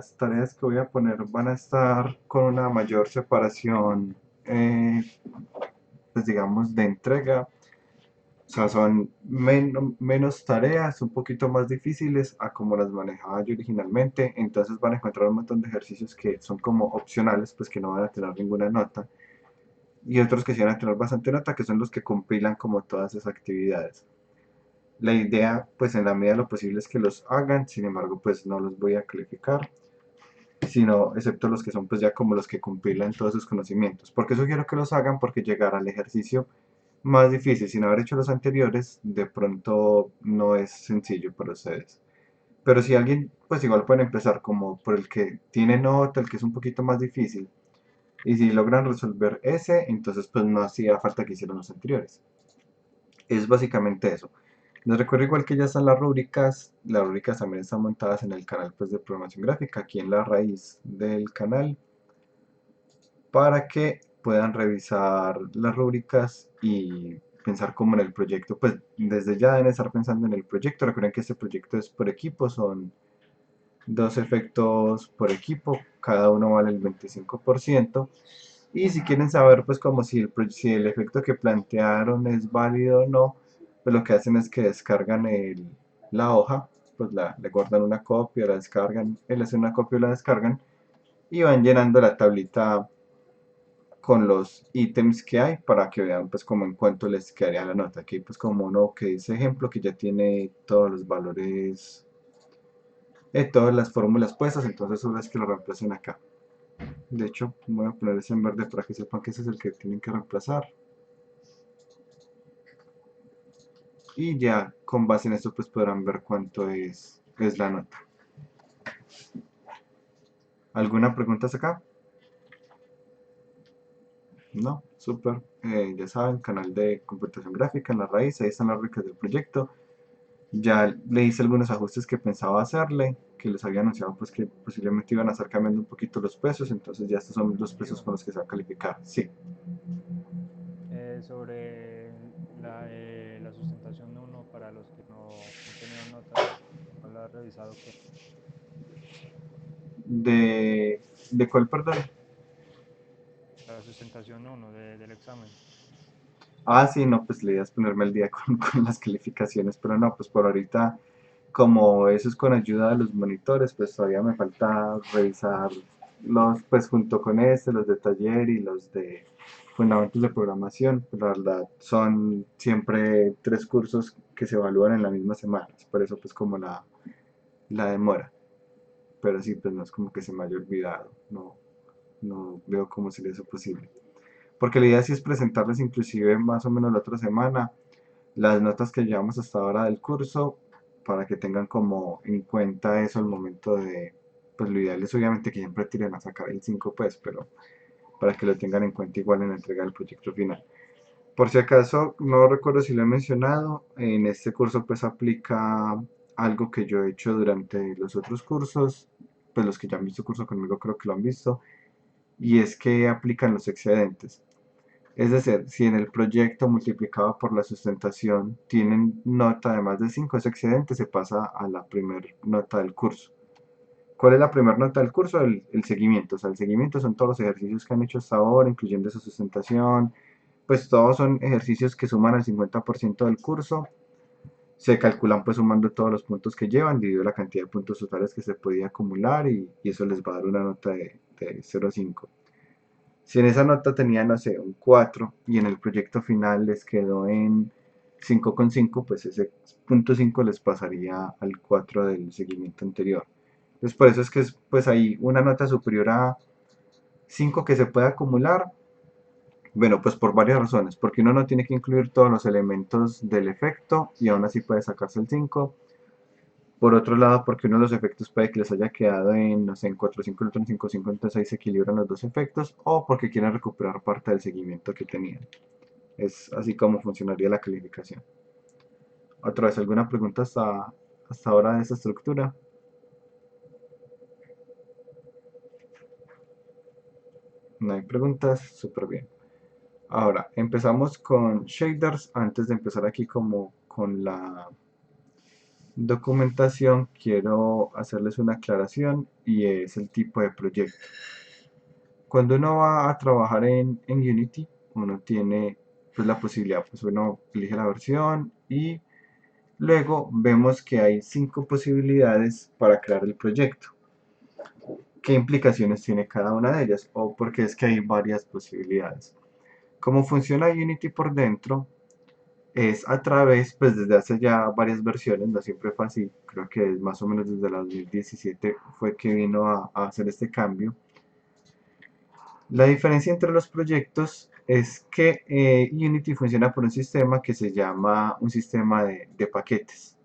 las tareas que voy a poner van a estar con una mayor separación, pues digamos, de entrega. O sea, son menos tareas, un poquito más difíciles a como las manejaba yo originalmente. Entonces van a encontrar un montón de ejercicios que son como opcionales, pues que no van a tener ninguna nota. Y otros que sí van a tener bastante nota, que son los que compilan como todas esas actividades. La idea, pues en la medida de lo posible es que los hagan, sin embargo, pues no los voy a calificar, sino excepto los que son pues ya como los que compilan todos sus conocimientos. ¿Por qué sugiero que los hagan? Porque llegar al ejercicio más difícil sin haber hecho los anteriores, de pronto no es sencillo para ustedes. Pero si alguien, pues igual pueden empezar como por el que tiene nota, el que es un poquito más difícil. Y si logran resolver ese, entonces pues no hacía falta que hicieran los anteriores. Es básicamente eso. Les recuerdo igual que ya están las rúbricas también están montadas en el canal pues de programación gráfica, aquí en la raíz del canal, para que puedan revisar las rúbricas y pensar como en el proyecto, pues desde ya deben estar pensando en el proyecto. Recuerden que este proyecto es por equipo, son dos efectos por equipo, cada uno vale el 25%. Y si quieren saber pues como si el efecto que plantearon es válido o no, pues lo que hacen es que descargan la hoja, pues le guardan una copia, la descargan, él hace una copia y la descargan y van llenando la tablita con los ítems que hay para que vean pues como en cuánto les quedaría la nota. Aquí pues como uno que dice ejemplo que ya tiene todos los valores, todas las fórmulas puestas, entonces solo es que lo reemplacen acá. De hecho voy a poner ese en verde para que sepan que ese es el que tienen que reemplazar. Y ya con base en esto pues podrán ver cuánto es la nota. ¿Alguna pregunta hasta acá? No, súper. Ya saben, canal de computación gráfica en la raíz, ahí están las rúbricas del proyecto. Ya le hice algunos ajustes que pensaba hacerle, que les había anunciado pues que posiblemente iban a estar cambiando un poquito los precios, entonces ya estos son los precios con Diego, los que se va a calificar. Sí. sobre la sustentación uno para los que no han tenido notas, ¿no lo has revisado qué? ¿De cuál, perdón? La sustentación uno del examen. Ah, sí, no, pues la idea es ponerme al día con las calificaciones, pero no, pues por ahorita, como eso es con ayuda de los monitores, pues todavía me falta revisar pues junto con los de taller y los de fundamentos de programación. Pues, la verdad, son siempre tres cursos que se evalúan en la misma semana, es por eso pues como la demora. Pero sí, pues no es como que se me haya olvidado, no veo cómo sería eso posible. Porque la idea sí es presentarles inclusive más o menos la otra semana las notas que llevamos hasta ahora del curso para que tengan como en cuenta eso al momento de, pues lo ideal es obviamente que siempre tiren a sacar el 5 pues, pero para que lo tengan en cuenta igual en la entrega del proyecto final. Por si acaso, no recuerdo si lo he mencionado, en este curso pues aplica algo que yo he hecho durante los otros cursos, pues los que ya han visto curso conmigo creo que lo han visto, y es que aplican los excedentes. Es decir, si en el proyecto multiplicado por la sustentación tienen nota de más de 5, ese excedente se pasa a la primera nota del curso. ¿Cuál es la primera nota del curso? El seguimiento. O sea, el seguimiento son todos los ejercicios que han hecho hasta ahora, incluyendo esa sustentación. Pues todos son ejercicios que suman al 50% del curso. Se calculan pues sumando todos los puntos que llevan, dividido la cantidad de puntos totales que se podía acumular y eso les va a dar una nota de 0 a 5. Si en esa nota tenía, no sé, un 4 y en el proyecto final les quedó en 5,5, pues ese punto 5 les pasaría al 4 del seguimiento anterior. Entonces por eso es que es pues ahí una nota superior a 5 que se puede acumular. Bueno, pues por varias razones, porque uno no tiene que incluir todos los elementos del efecto y aún así puede sacarse el 5. Por otro lado, porque uno de los efectos puede que les haya quedado en, no sé, en 4,5 y otro en 5,5, entonces ahí se equilibran los dos efectos, o porque quieren recuperar parte del seguimiento que tenían. Es así como funcionaría la calificación. Otra vez, ¿alguna pregunta hasta ahora de esa estructura? No hay preguntas, súper bien. Ahora, empezamos con shaders, antes de empezar aquí como con documentación quiero hacerles una aclaración y es el tipo de proyecto. Cuando uno va a trabajar en Unity, uno tiene pues, la posibilidad, pues uno elige la versión y luego vemos que hay 5 posibilidades para crear el proyecto. ¿Qué implicaciones tiene cada una de ellas? O porque es que hay varias posibilidades. Cómo funciona Unity por dentro es a través, pues desde hace ya varias versiones, no siempre fue así, creo que es más o menos desde la 2017 fue que vino a hacer este cambio. La diferencia entre los proyectos es que Unity funciona por un sistema que se llama un sistema de paquetes.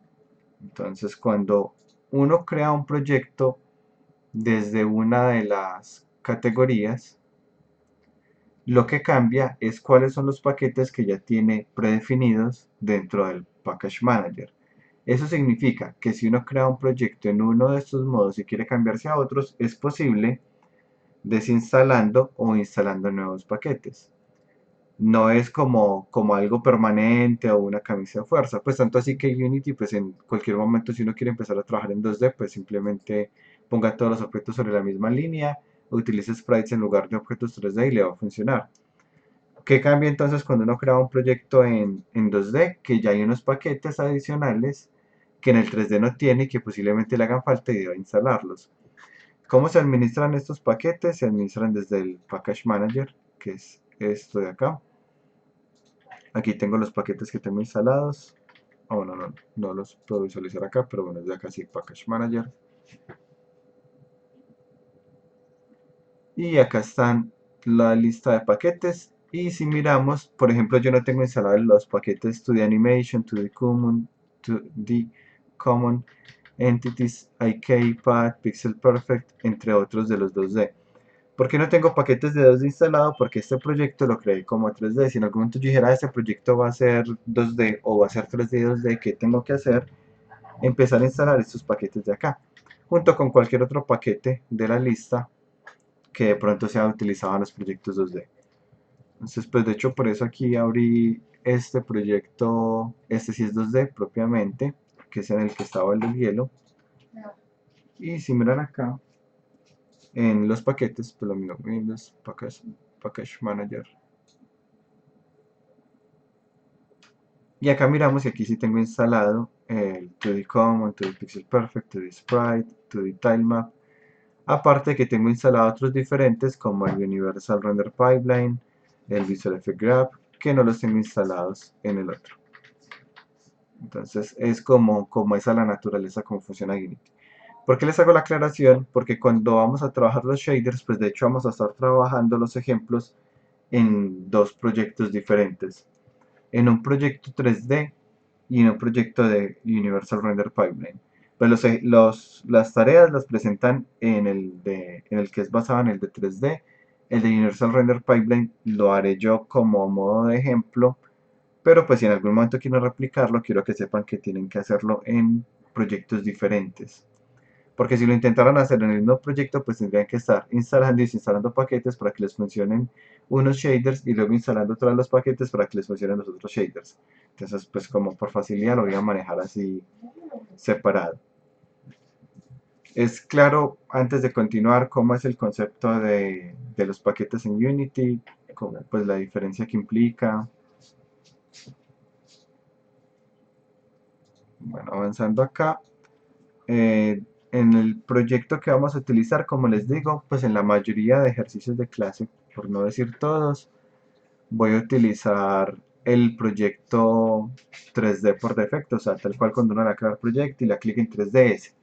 Entonces, cuando uno crea un proyecto desde una de las categorías, lo que cambia es cuáles son los paquetes que ya tiene predefinidos dentro del Package Manager. Eso significa que si uno crea un proyecto en uno de estos modos y quiere cambiarse a otros, es posible desinstalando o instalando nuevos paquetes. No es como algo permanente o una camisa de fuerza. Pues tanto así que Unity, pues en cualquier momento si uno quiere empezar a trabajar en 2D, pues simplemente ponga todos los objetos sobre la misma línea, utilice sprites en lugar de objetos 3D y le va a funcionar. ¿Qué cambia entonces cuando uno crea un proyecto en 2D? Que ya hay unos paquetes adicionales que en el 3D no tiene y que posiblemente le hagan falta y deba instalarlos. ¿Cómo se administran estos paquetes? Se administran desde el Package Manager, que es esto de acá. Aquí tengo los paquetes que tengo instalados. Oh, no los puedo visualizar acá, pero bueno, desde acá sí, Package Manager. Y acá están la lista de paquetes. Y si miramos, por ejemplo, yo no tengo instalados los paquetes 2D Animation, 2D Common, 2D Common, Entities, IK, Pad, Pixel Perfect, entre otros de los 2D. ¿Por qué no tengo paquetes de 2D instalado? Porque este proyecto lo creé como 3D. Si en algún momento yo dijera, este proyecto va a ser 2D o va a ser 3D y 2D, ¿qué tengo que hacer? Empezar a instalar estos paquetes de acá, junto con cualquier otro paquete de la lista que de pronto sea utilizado en los proyectos 2D. Entonces, pues de hecho por eso aquí abrí este proyecto, este sí es 2D propiamente, que es en el que estaba el del hielo. Y si miran acá, en los paquetes, pues lo mismo, Windows Package Manager. Y acá miramos y aquí sí tengo instalado el 2D Common, 2D Pixel Perfect, 2D Sprite, 2D Tilemap. Aparte que tengo instalado otros diferentes como el Universal Render Pipeline, el Visual Effect Graph, que no los tengo instalados en el otro. Entonces es como esa la naturaleza, como funciona Unity. ¿Por qué les hago la aclaración? Porque cuando vamos a trabajar los shaders, pues de hecho vamos a estar trabajando los ejemplos en dos proyectos diferentes. En un proyecto 3D y en un proyecto de Universal Render Pipeline. Pues las tareas las presentan en el que es basado en el de 3D. El de Universal Render Pipeline lo haré yo como modo de ejemplo, pero pues si en algún momento quiero replicarlo, quiero que sepan que tienen que hacerlo en proyectos diferentes. Porque si lo intentaran hacer en el mismo proyecto, pues tendrían que estar instalando y desinstalando paquetes para que les funcionen unos shaders y luego instalando todos los paquetes para que les funcionen los otros shaders. Entonces, pues como por facilidad lo voy a manejar así separado. Es claro, antes de continuar, cómo es el concepto de los paquetes en Unity, como, pues la diferencia que implica. Bueno, avanzando acá, en el proyecto que vamos a utilizar, como les digo, pues en la mayoría de ejercicios de clase, por no decir todos, voy a utilizar el proyecto 3D por defecto, o sea, tal cual cuando uno le va a crear proyecto y la clic en 3ds.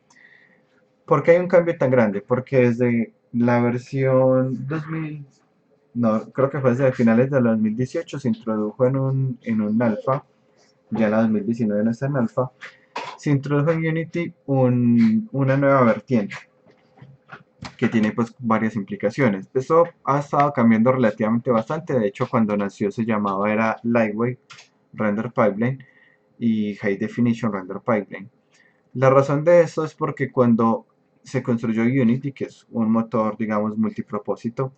¿Por qué hay un cambio tan grande? Porque desde la versión 2000, no, creo que fue desde finales de 2018 se introdujo en un alfa, ya la 2019 no está en alfa, se introdujo en Unity una nueva vertiente que tiene pues varias implicaciones. Esto ha estado cambiando relativamente bastante, de hecho cuando nació se llamaba era Lightweight Render Pipeline y High Definition Render Pipeline. La razón de esto es porque cuando se construyó Unity, que es un motor digamos multipropósito,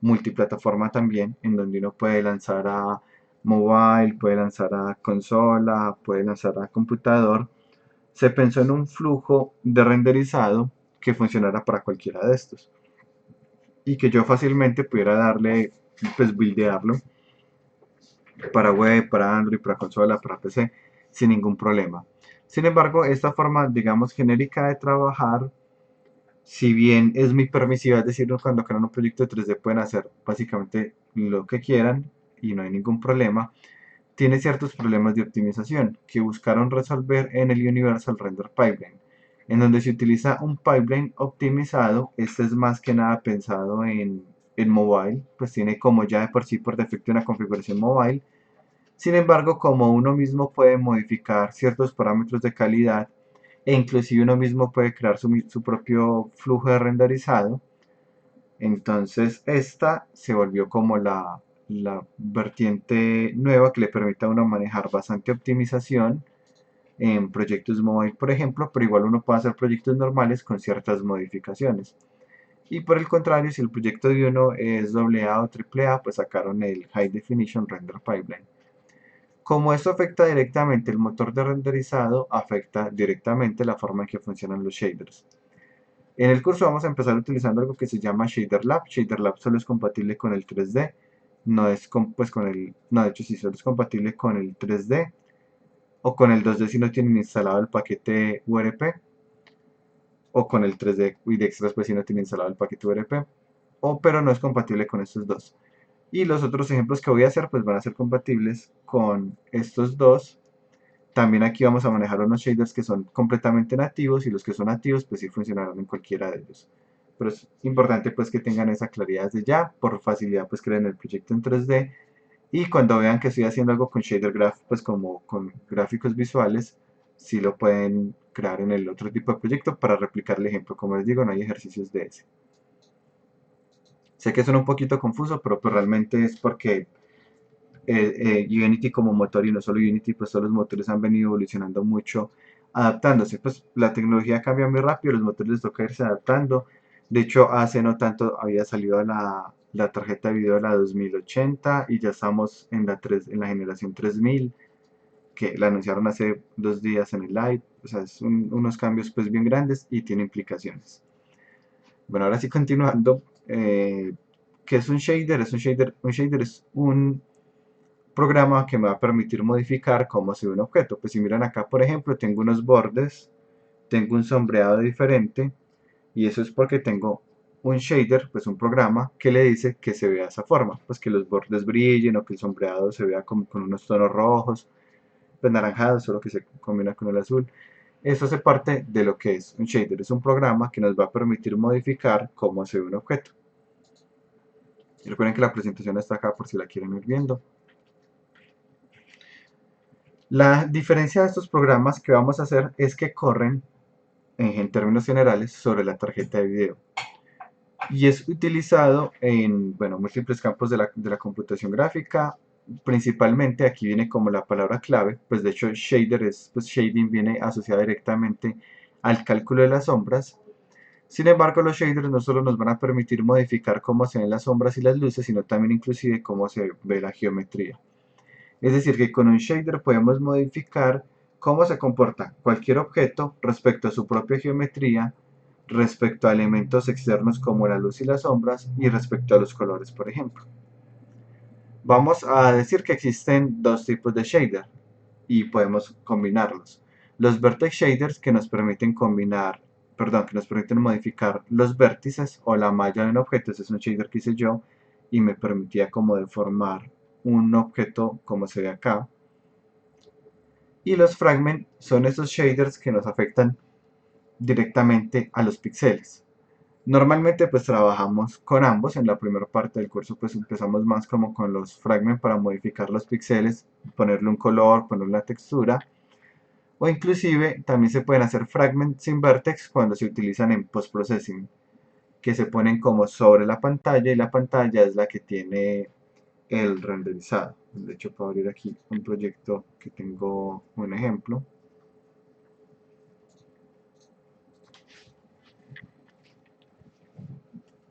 multiplataforma también, en donde uno puede lanzar a mobile, puede lanzar a consola, puede lanzar a computador, se pensó en un flujo de renderizado que funcionara para cualquiera de estos y que yo fácilmente pudiera darle, pues buildearlo para web, para Android, para consola, para PC, sin ningún problema. Sin embargo, esta forma, digamos, genérica de trabajar, si bien es muy permisiva, es decir, cuando crean un proyecto de 3D pueden hacer básicamente lo que quieran y no hay ningún problema, tiene ciertos problemas de optimización que buscaron resolver en el Universal Render Pipeline, en donde se utiliza un pipeline optimizado. Este es más que nada pensado en mobile, pues tiene como ya de por sí por defecto una configuración mobile. Sin embargo, como uno mismo puede modificar ciertos parámetros de calidad e inclusive uno mismo puede crear su propio flujo de renderizado, entonces esta se volvió como la vertiente nueva que le permite a uno manejar bastante optimización en proyectos mobile, por ejemplo, pero igual uno puede hacer proyectos normales con ciertas modificaciones. Y por el contrario, si el proyecto de uno es AA o AAA, pues sacaron el High Definition Render Pipeline. Como esto afecta directamente el motor de renderizado, afecta directamente la forma en que funcionan los shaders. En el curso vamos a empezar utilizando algo que se llama ShaderLab. ShaderLab solo es compatible con el 3D, no es pues con el, no, de hecho sí, solo es compatible con el 3D o con el 2D si no tienen instalado el paquete URP, o con el 3D y de extras pues si no tienen instalado el paquete URP, pero no es compatible con estos dos. Y los otros ejemplos que voy a hacer pues van a ser compatibles con estos dos. También aquí vamos a manejar unos shaders que son completamente nativos y los que son nativos pues sí funcionarán en cualquiera de ellos. Pero es importante pues que tengan esa claridad desde ya, por facilidad pues creen el proyecto en 3D y cuando vean que estoy haciendo algo con Shader Graph pues como con gráficos visuales, sí lo pueden crear en el otro tipo de proyecto para replicar el ejemplo. Como les digo, no hay ejercicios de ese. Sé que suena un poquito confuso, pero pues realmente es porque Unity como motor y no solo Unity, pues todos los motores han venido evolucionando mucho, adaptándose. Pues la tecnología cambia muy rápido, los motores les toca irse adaptando. De hecho, hace no tanto había salido la tarjeta de video de la 2080 y ya estamos en en la generación 3000, que la anunciaron hace 2 días en el live. O sea, es unos cambios pues bien grandes y tiene implicaciones. Bueno, ahora sí continuando, ¿qué es un shader? Un shader es un programa que me va a permitir modificar cómo se ve un objeto. Pues si miran acá, por ejemplo, tengo unos bordes, tengo un sombreado diferente y eso es porque tengo un shader, pues un programa que le dice que se vea de esa forma, pues que los bordes brillen o que el sombreado se vea como con unos tonos rojos, pues naranjados, solo que se combina con el azul. Eso hace parte de lo que es un shader, es un programa que nos va a permitir modificar cómo se ve un objeto. Y recuerden que la presentación está acá por si la quieren ir viendo. La diferencia de estos programas que vamos a hacer es que corren, en términos generales, sobre la tarjeta de video. Y es utilizado en, bueno, múltiples campos de la computación gráfica. Principalmente aquí viene como la palabra clave, pues de hecho shader pues shading viene asociado directamente al cálculo de las sombras. Sin embargo, los shaders no solo nos van a permitir modificar cómo se ven las sombras y las luces, sino también inclusive cómo se ve la geometría. Es decir, que con un shader podemos modificar cómo se comporta cualquier objeto respecto a su propia geometría, respecto a elementos externos como la luz y las sombras y respecto a los colores, por ejemplo. Vamos a decir que existen dos tipos de shader y podemos combinarlos. Los vertex shaders que nos permiten combinar, perdón, que nos permiten modificar los vértices o la malla de un objeto. Ese es un shader que hice yo y me permitía como deformar un objeto como se ve acá. Y los fragments son esos shaders que nos afectan directamente a los píxeles. Normalmente pues trabajamos con ambos. En la primera parte del curso pues empezamos más como con los fragments para modificar los píxeles, ponerle un color, ponerle una textura. O inclusive también se pueden hacer fragments sin vertex cuando se utilizan en post-processing, que se ponen como sobre la pantalla y la pantalla es la que tiene el renderizado. De hecho puedo abrir aquí un proyecto que tengo un ejemplo.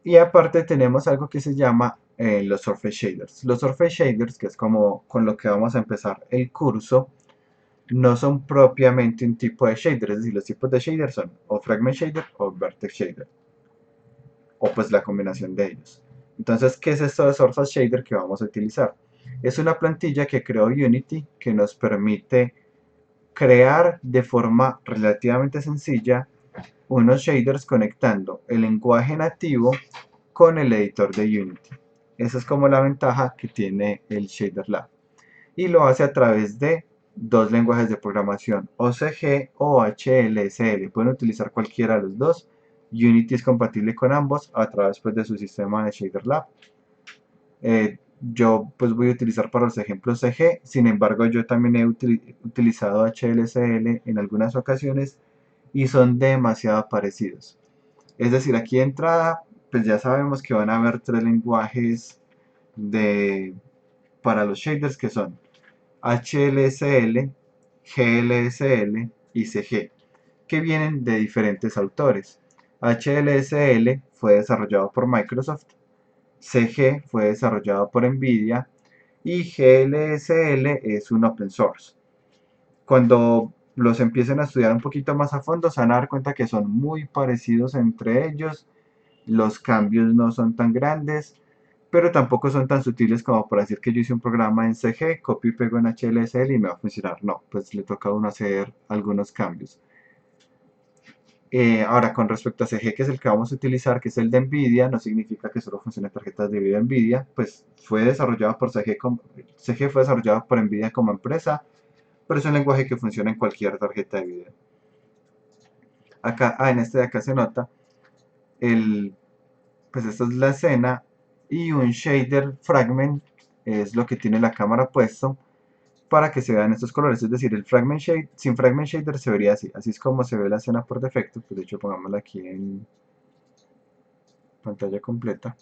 Y aparte tenemos algo que se llama los Surface Shaders. Los Surface Shaders, que es como con lo que vamos a empezar el curso, no son propiamente un tipo de shader, es decir, los tipos de shader son o fragment shader o vertex shader, o pues la combinación de ellos. Entonces, ¿qué es esto de Surface Shader que vamos a utilizar? Es una plantilla que creó Unity que nos permite crear de forma relativamente sencilla unos shaders conectando el lenguaje nativo con el editor de Unity. Esa es como la ventaja que tiene el Shader Lab. Y lo hace a través de dos lenguajes de programación, OCG o HLSL. Pueden utilizar cualquiera de los dos. Unity es compatible con ambos a través pues, de su sistema de Shader Lab. Yo pues voy a utilizar para los ejemplos CG, sin embargo yo también he utilizado HLSL en algunas ocasiones y son demasiado parecidos. Es decir, aquí de entrada pues ya sabemos que van a haber tres lenguajes de, para los shaders que son HLSL, GLSL y CG, que vienen de diferentes autores. HLSL fue desarrollado por Microsoft, CG fue desarrollado por Nvidia y GLSL es un open source. Cuando los empiecen a estudiar un poquito más a fondo, se van a dar cuenta que son muy parecidos entre ellos, los cambios no son tan grandes, pero tampoco son tan sutiles como para decir que yo hice un programa en CG, copio y pego en HLSL y me va a funcionar. No, pues le toca a uno hacer algunos cambios. Ahora, con respecto a CG, que es el que vamos a utilizar, que es el de NVIDIA, no significa que solo funcione en tarjetas de video NVIDIA, pues fue desarrollado por CG, CG fue desarrollado por NVIDIA como empresa, pero es un lenguaje que funciona en cualquier tarjeta de video. Acá, en este de acá se nota, pues esta es la escena y un shader fragment es lo que tiene la cámara puesto para que se vean estos colores, es decir, el fragment shade, sin fragment shader se vería así, así es como se ve la escena por defecto, pues de hecho pongámosla aquí en pantalla completa,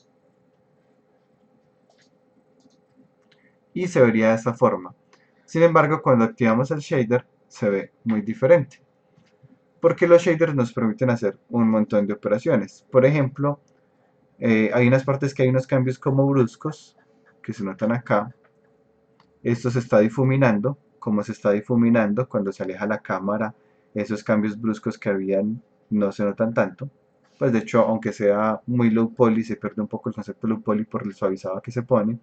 y se vería de esta forma. Sin embargo, cuando activamos el shader, se ve muy diferente, porque los shaders nos permiten hacer un montón de operaciones. Por ejemplo, hay unas partes que hay unos cambios como bruscos, que se notan acá. Esto se está difuminando, como se está difuminando cuando se aleja la cámara, esos cambios bruscos que habían no se notan tanto. Pues de hecho, aunque sea muy low poly, se pierde un poco el concepto de low poly por el suavizado que se pone.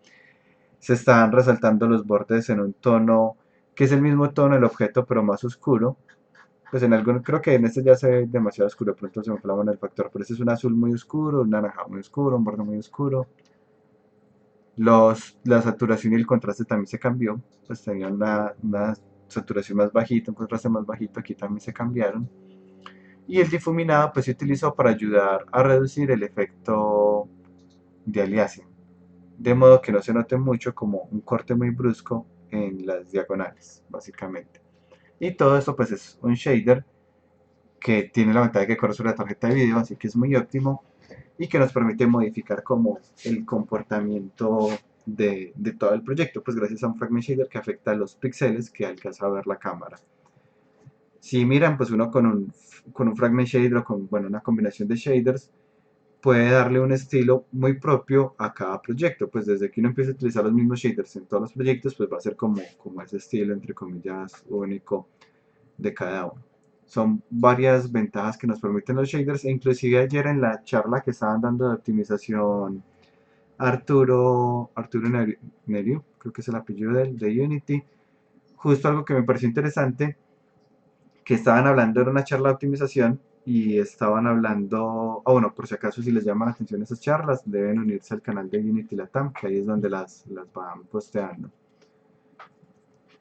Se están resaltando los bordes en un tono que es el mismo tono del objeto, pero más oscuro. Pues en algunos, creo que en este ya se ve demasiado oscuro, pronto se me fue la mano el factor, pero este es un azul muy oscuro, un naranja muy oscuro, un borde muy oscuro. La saturación y el contraste también se cambió, pues tenían una saturación más bajita, un contraste más bajito, aquí también se cambiaron. Y el difuminado pues se utilizó para ayudar a reducir el efecto de aliasing, de modo que no se note mucho como un corte muy brusco en las diagonales, básicamente. Y todo esto pues es un shader que tiene la ventaja de que corre sobre la tarjeta de video, así que es muy óptimo y que nos permite modificar como el comportamiento de todo el proyecto, pues gracias a un fragment shader que afecta a los píxeles que alcanza a ver la cámara. Si miran, pues uno con un fragment shader o con bueno, una combinación de shaders puede darle un estilo muy propio a cada proyecto, pues desde que uno empieza a utilizar los mismos shaders en todos los proyectos, pues va a ser como ese estilo, entre comillas, único de cada uno. Son varias ventajas que nos permiten los shaders, e inclusive ayer en la charla que estaban dando de optimización Arturo Neriu, creo que es el apellido de Unity, justo algo que me pareció interesante, que estaban hablando, era una charla de optimización y estaban hablando, bueno, por si acaso si les llama la atención esas charlas, deben unirse al canal de Unity Latam, que ahí es donde las van posteando.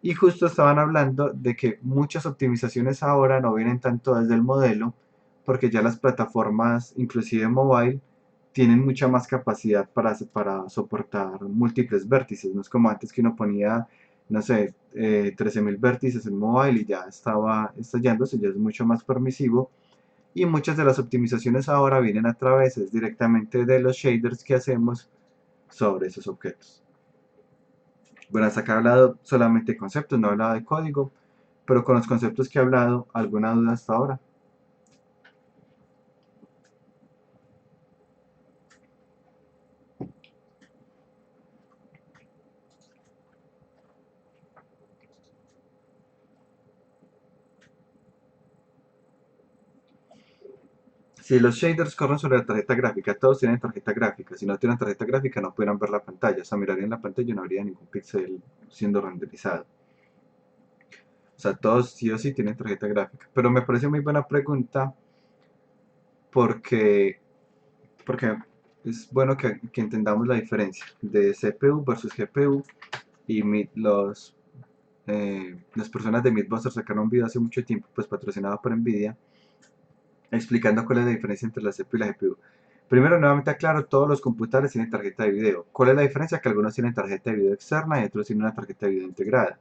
Y justo estaban hablando de que muchas optimizaciones ahora no vienen tanto desde el modelo, porque ya las plataformas, inclusive mobile, tienen mucha más capacidad para soportar múltiples vértices. No es como antes que uno ponía, no sé, 13.000 vértices en mobile y ya estaba estallándose, ya es mucho más permisivo. Y muchas de las optimizaciones ahora vienen a través directamente de los shaders que hacemos sobre esos objetos. Bueno, hasta acá he hablado solamente de conceptos, no he hablado de código, pero con los conceptos que he hablado, ¿alguna duda hasta ahora? Si los shaders corren sobre la tarjeta gráfica, todos tienen tarjeta gráfica. Si no tienen tarjeta gráfica, no pudieran ver la pantalla. O sea, mirarían la pantalla y no habría ningún píxel siendo renderizado. O sea, todos sí o sí tienen tarjeta gráfica. Pero me parece muy buena pregunta porque, porque es bueno que entendamos la diferencia de CPU versus GPU. Y las personas de Mythbusters sacaron un video hace mucho tiempo, pues patrocinado por Nvidia, explicando cuál es la diferencia entre la CPU y la GPU. Primero, nuevamente aclaro, todos los computadores tienen tarjeta de video. ¿Cuál es la diferencia? Que algunos tienen tarjeta de video externa y otros tienen una tarjeta de video integrada.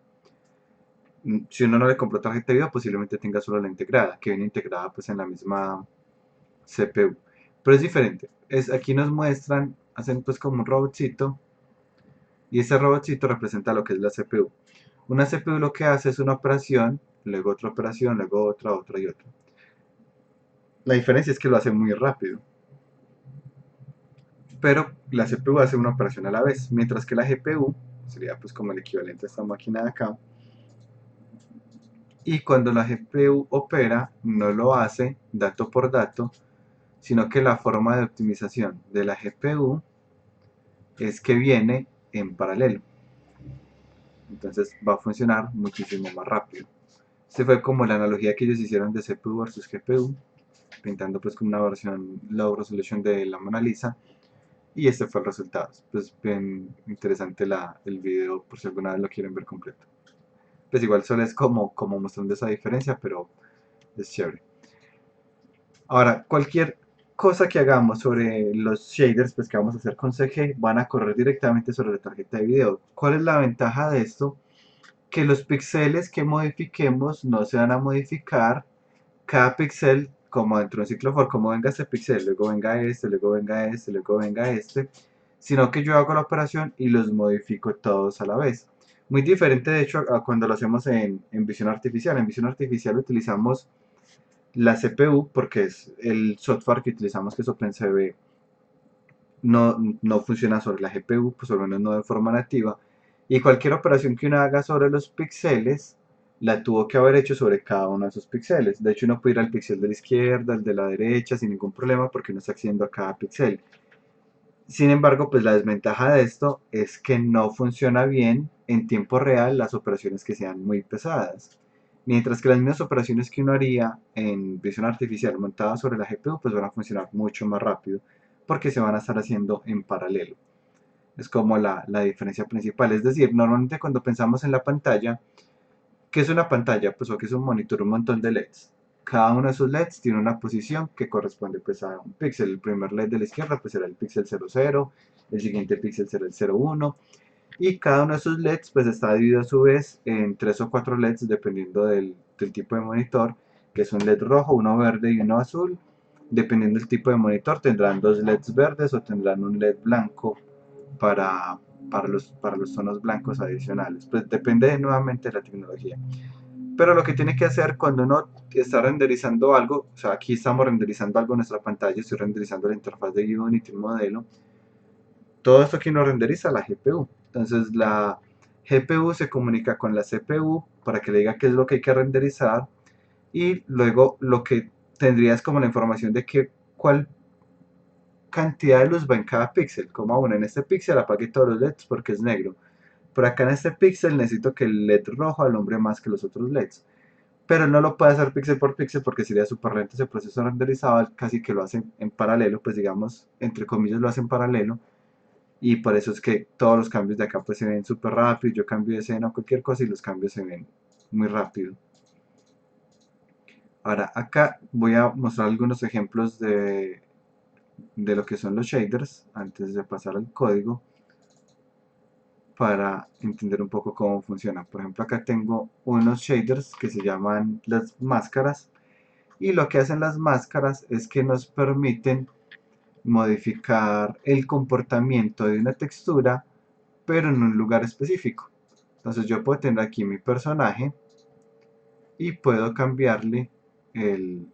Si uno no le compró tarjeta de video, posiblemente tenga solo la integrada, que viene integrada pues en la misma CPU. Pero es diferente. Aquí nos muestran, hacen pues como un robotcito, y ese robotcito representa lo que es la CPU. Una CPU lo que hace es una operación, luego otra operación, luego otra y otra. La diferencia es que lo hace muy rápido. Pero la CPU hace una operación a la vez, mientras que la GPU sería pues como el equivalente a esta máquina de acá. Y cuando la GPU opera, no lo hace dato por dato, sino que la forma de optimización de la GPU es que viene en paralelo. Entonces va a funcionar muchísimo más rápido. Este fue como la analogía que ellos hicieron de CPU versus GPU, pintando pues como una versión low resolution de la Mona Lisa. Y este fue el resultado. Pues bien interesante el video por si alguna vez lo quieren ver completo. Pues igual solo es como mostrando esa diferencia, pero es chévere. Ahora, cualquier cosa que hagamos sobre los shaders, pues que vamos a hacer con CG, van a correr directamente sobre la tarjeta de video. ¿Cuál es la ventaja de esto? Que los píxeles que modifiquemos no se van a modificar cada píxel como dentro de un ciclo for, como venga este píxel, luego venga este, luego venga este, luego venga este, sino que yo hago la operación y los modifico todos a la vez. Muy diferente de hecho a cuando lo hacemos en visión artificial. En visión artificial utilizamos la CPU porque es el software que utilizamos, que es OpenCV, no funciona sobre la GPU, pues al menos no de forma nativa. Y cualquier operación que uno haga sobre los píxeles, la tuvo que haber hecho sobre cada uno de esos píxeles. De hecho, uno puede ir al píxel de la izquierda, al de la derecha, sin ningún problema, porque uno está accediendo a cada píxel. Sin embargo, pues la desventaja de esto es que no funciona bien en tiempo real las operaciones que sean muy pesadas. Mientras que las mismas operaciones que uno haría en visión artificial montadas sobre la GPU, pues van a funcionar mucho más rápido porque se van a estar haciendo en paralelo. Es como la diferencia principal. Es decir, normalmente cuando pensamos en la pantalla, ¿qué es una pantalla? Pues o que es un monitor, un montón de LEDs. Cada uno de esos LEDs tiene una posición que corresponde pues a un píxel. El primer LED de la izquierda pues será el píxel 00, el siguiente píxel será el 01, y cada uno de esos LEDs pues está dividido a su vez en 3 o 4 LEDs dependiendo del tipo de monitor, que es un LED rojo, uno verde y uno azul. Dependiendo del tipo de monitor tendrán dos LEDs verdes o tendrán un LED blanco para, para los tonos blancos adicionales. Pues depende nuevamente de la tecnología. Pero lo que tiene que hacer cuando uno está renderizando algo, o sea, aquí estamos renderizando algo en nuestra pantalla, estoy renderizando la interfaz de Unity, el modelo, todo esto aquí no renderiza la GPU. Entonces la GPU se comunica con la CPU para que le diga qué es lo que hay que renderizar, y luego lo que tendría es como la información de cuál cantidad de luz va en cada píxel. Como aún en este píxel apague todos los LEDs porque es negro. Pero acá en este píxel necesito que el LED rojo alumbre más que los otros LEDs. Pero no lo puede hacer píxel por píxel porque sería súper lento ese proceso renderizado, casi que lo hacen en paralelo, pues digamos, entre comillas lo hacen en paralelo. Y por eso es que todos los cambios de acá pues se ven súper rápido. Yo cambio de escena o cualquier cosa y los cambios se ven muy rápido. Ahora acá voy a mostrar algunos ejemplos de lo que son los shaders antes de pasar al código para entender un poco cómo funciona. Por ejemplo, acá tengo unos shaders que se llaman las máscaras, y lo que hacen las máscaras es que nos permiten modificar el comportamiento de una textura pero en un lugar específico. Entonces yo puedo tener aquí mi personaje y puedo cambiarle el...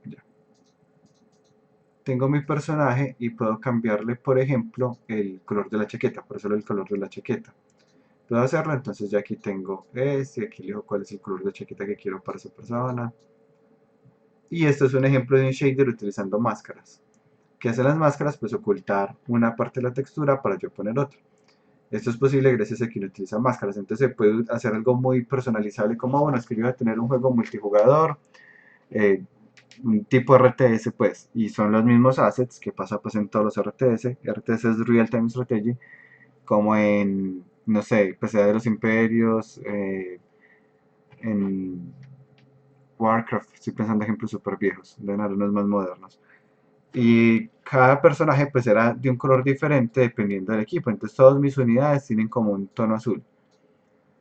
ya. Tengo mi personaje y puedo cambiarle, por ejemplo, el color de la chaqueta, por eso el color de la chaqueta. Puedo hacerlo, entonces ya aquí tengo este, aquí elijo cuál es el color de chaqueta que quiero para esa persona. Y esto es un ejemplo de un shader utilizando máscaras. ¿Qué hacen las máscaras? Pues ocultar una parte de la textura para yo poner otra. Esto es posible gracias a que uno utiliza máscaras. Entonces se puede hacer algo muy personalizable como, bueno, es que yo voy a tener un juego multijugador, eh, un tipo RTS, pues, y son los mismos assets que pasa pues en todos los RTS. RTS es Real Time Strategy, como en, no sé, PCA de los Imperios, en Warcraft, estoy pensando en ejemplos súper viejos, de unos más modernos. Y cada personaje pues era de un color diferente dependiendo del equipo. Entonces todas mis unidades tienen como un tono azul.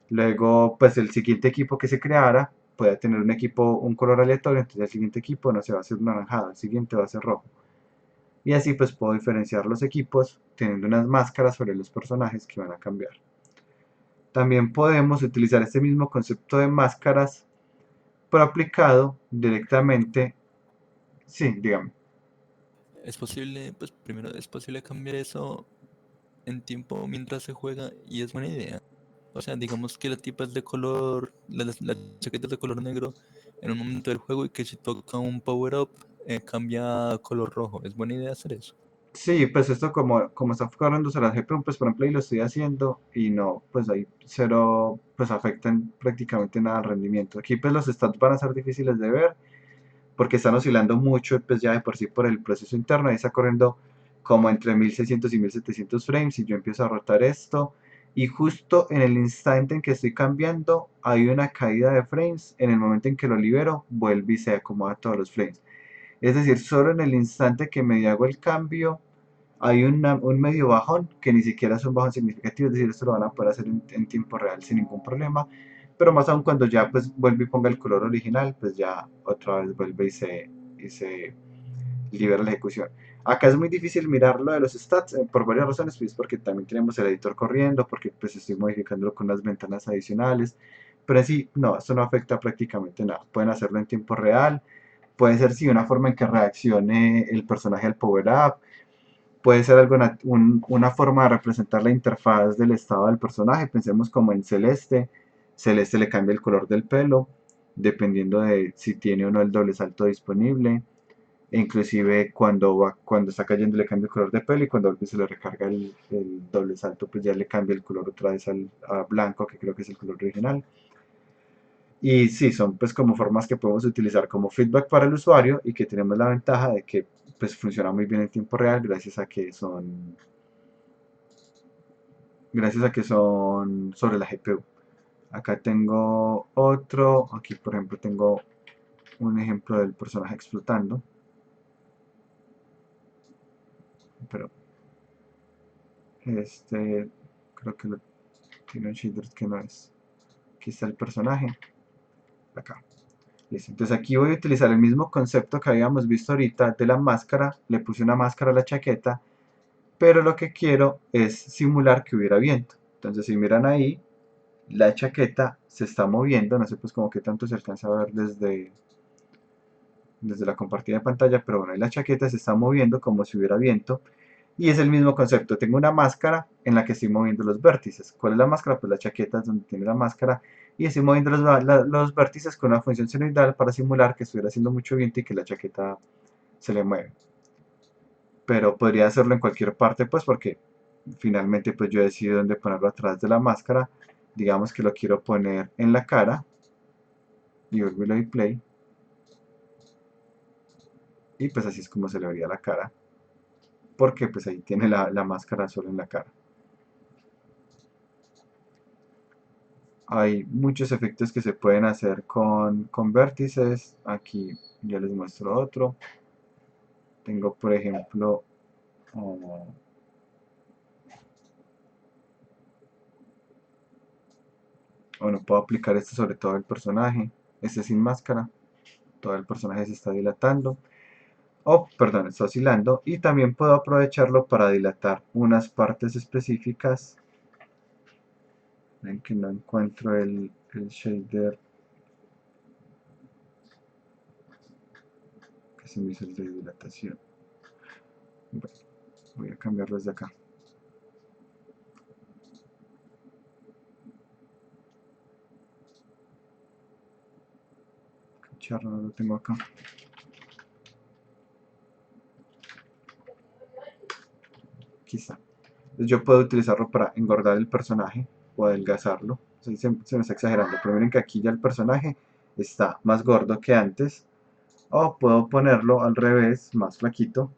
Luego pues el siguiente equipo que se creara puede tener un equipo, un color aleatorio. Entonces el siguiente equipo no se va a hacer naranjado, el siguiente va a ser rojo. Y así pues puedo diferenciar los equipos teniendo unas máscaras sobre los personajes que van a cambiar. También podemos utilizar este mismo concepto de máscaras pero aplicado directamente. Sí, dígame. Es posible, pues primero es posible cambiar eso en tiempo mientras se juega y es buena idea. O sea, digamos que la tipa es de color, la chaqueta es de color negro en un momento del juego y que si toca un power up cambia a color rojo. Es buena idea hacer eso. Sí, pues esto como está corriéndose la GPU, pues por ejemplo ahí lo estoy haciendo y no, pues ahí cero, pues afectan prácticamente nada al rendimiento. Aquí pues los stats van a ser difíciles de ver porque están oscilando mucho, pues ya de por sí por el proceso interno, ahí está corriendo como entre 1600 y 1700 frames y yo empiezo a rotar esto y justo en el instante en que estoy cambiando hay una caída de frames, en el momento en que lo libero vuelve y se acomoda todos los frames. Es decir, solo en el instante que medio hago el cambio hay un medio bajón que ni siquiera es un bajón significativo, es decir, esto lo van a poder hacer en tiempo real sin ningún problema, pero más aún cuando ya pues vuelve y ponga el color original, pues ya otra vez vuelve y se libera la ejecución. Acá es muy difícil mirar lo de los stats por varias razones, pues porque también tenemos el editor corriendo, porque pues estoy modificándolo con las ventanas adicionales, pero en sí, no, esto no afecta prácticamente nada. Pueden hacerlo en tiempo real, puede ser sí una forma en que reaccione el personaje al power up, puede ser una forma de representar la interfaz del estado del personaje. Pensemos como en Celeste. Celeste le cambia el color del pelo, dependiendo de si tiene o no el doble salto disponible. E inclusive cuando está cayendo le cambia el color de pelo y cuando vuelve se le recarga el doble salto, pues ya le cambia el color otra vez a blanco, que creo que es el color original. Y sí, son pues como formas que podemos utilizar como feedback para el usuario y que tenemos la ventaja de que pues funciona muy bien en tiempo real gracias a que son sobre la GPU. Acá tengo otro, aquí por ejemplo tengo un ejemplo del personaje explotando, pero este creo que tiene un shader que no es. Aquí está el personaje, acá. Listo. Entonces aquí voy a utilizar el mismo concepto que habíamos visto ahorita de la máscara, le puse una máscara a la chaqueta, pero lo que quiero es simular que hubiera viento. Entonces si miran ahí, la chaqueta se está moviendo, no sé pues como que tanto se alcanza a ver desde la compartida de pantalla, pero bueno, ahí la chaqueta se está moviendo como si hubiera viento. Y es el mismo concepto, tengo una máscara en la que estoy moviendo los vértices. ¿Cuál es la máscara? Pues la chaqueta es donde tiene la máscara y estoy moviendo los vértices con una función senoidal para simular que estuviera haciendo mucho viento y que la chaqueta se le mueve. Pero podría hacerlo en cualquier parte pues porque finalmente pues yo decido dónde ponerlo atrás de la máscara. Digamos que lo quiero poner en la cara y vuelvo y le doy play y pues así es como se le vería la cara porque pues ahí tiene la máscara solo en la cara. Hay muchos efectos que se pueden hacer con vértices. Aquí ya les muestro otro. Tengo por ejemplo, oh, bueno, puedo aplicar este sobre todo el personaje. Este sin máscara. Todo el personaje se está dilatando. Oh, perdón, está oscilando. Y también puedo aprovecharlo para dilatar unas partes específicas. Ven que no encuentro el shader que se me hizo el de dilatación. Bueno, voy a cambiarlo desde acá. Charro, no lo tengo acá. aquí está. Entonces yo puedo utilizarlo para engordar el personaje o adelgazarlo. O sea, se me está exagerando, pero miren que aquí ya el personaje está más gordo que antes. O puedo ponerlo al revés, más flaquito.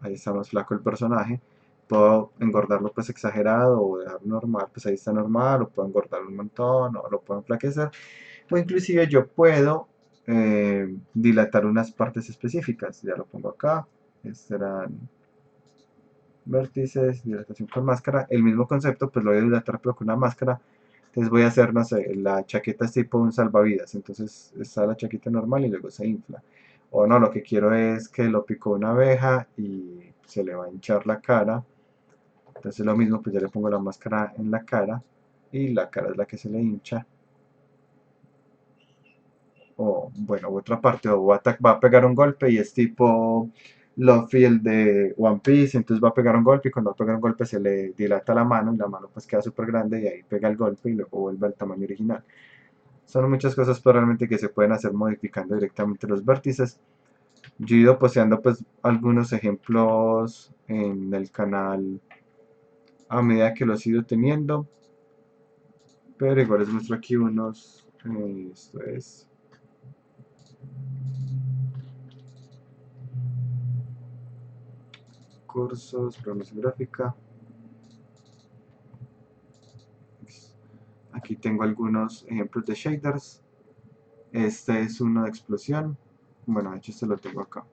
Ahí está más flaco el personaje. Puedo engordarlo pues exagerado o dejarlo normal, pues ahí está normal. O puedo engordar un montón o lo puedo enflaquecer. O inclusive yo puedo dilatar unas partes específicas. Ya lo pongo acá. Estos serán vértices, dilatación con máscara. El mismo concepto, pues lo voy a dilatar pero con una máscara. Entonces voy a hacer, no sé, la chaqueta es tipo un salvavidas. Entonces está la chaqueta normal y luego se infla. O no, lo que quiero es que lo picó una abeja y se le va a hinchar la cara. Entonces lo mismo, pues ya le pongo la máscara en la cara y la cara es la que se le hincha. O bueno, otra parte, o va a pegar un golpe y es tipo Luffy el de One Piece, entonces va a pegar un golpe y cuando va a pegar un golpe se le dilata la mano y la mano pues queda súper grande y ahí pega el golpe y luego vuelve al tamaño original. Son muchas cosas probablemente que se pueden hacer modificando directamente los vértices. Yo he ido posteando pues algunos ejemplos en el canal a medida que los he ido teniendo, pero igual les muestro aquí unos, esto es cursos, programación gráfica. Aquí tengo algunos ejemplos de shaders. Este es uno de explosión. Bueno, de hecho este lo tengo acá.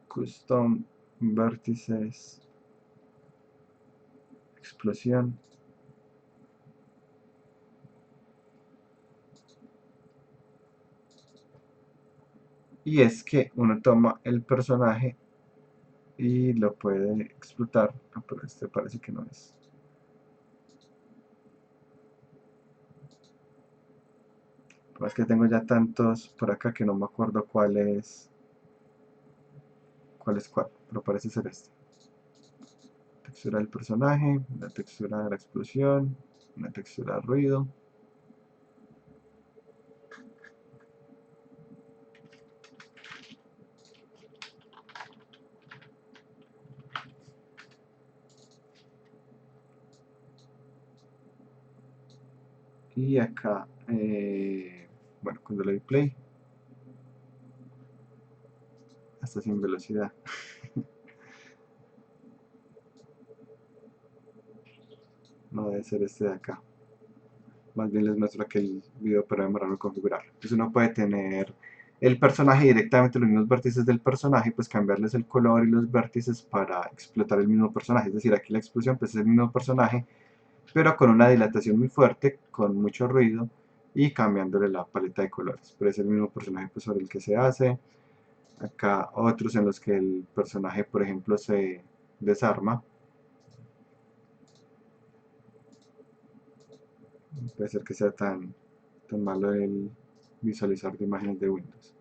Custom vértices explosión. Y es que uno toma el personaje y lo puede explotar. Ah, pero este parece que no es. Pero es que tengo ya tantos por acá que no me acuerdo cuál es cuál, pero parece ser este. Textura del personaje, la textura de la explosión, una textura de ruido. Y acá, bueno, cuando le doy play, hasta sin velocidad. No debe ser este de acá. Más bien les muestro aquí el video para demorarme en configurar. Entonces uno puede tener el personaje directamente, los mismos vértices del personaje, pues cambiarles el color y los vértices para explotar el mismo personaje. Es decir, aquí la explosión pues es el mismo personaje, pero con una dilatación muy fuerte, con mucho ruido y cambiándole la paleta de colores. Pero es el mismo personaje pues sobre el que se hace. Acá otros en los que el personaje, por ejemplo, se desarma. Puede ser que sea tan malo el visualizar de imágenes de Windows.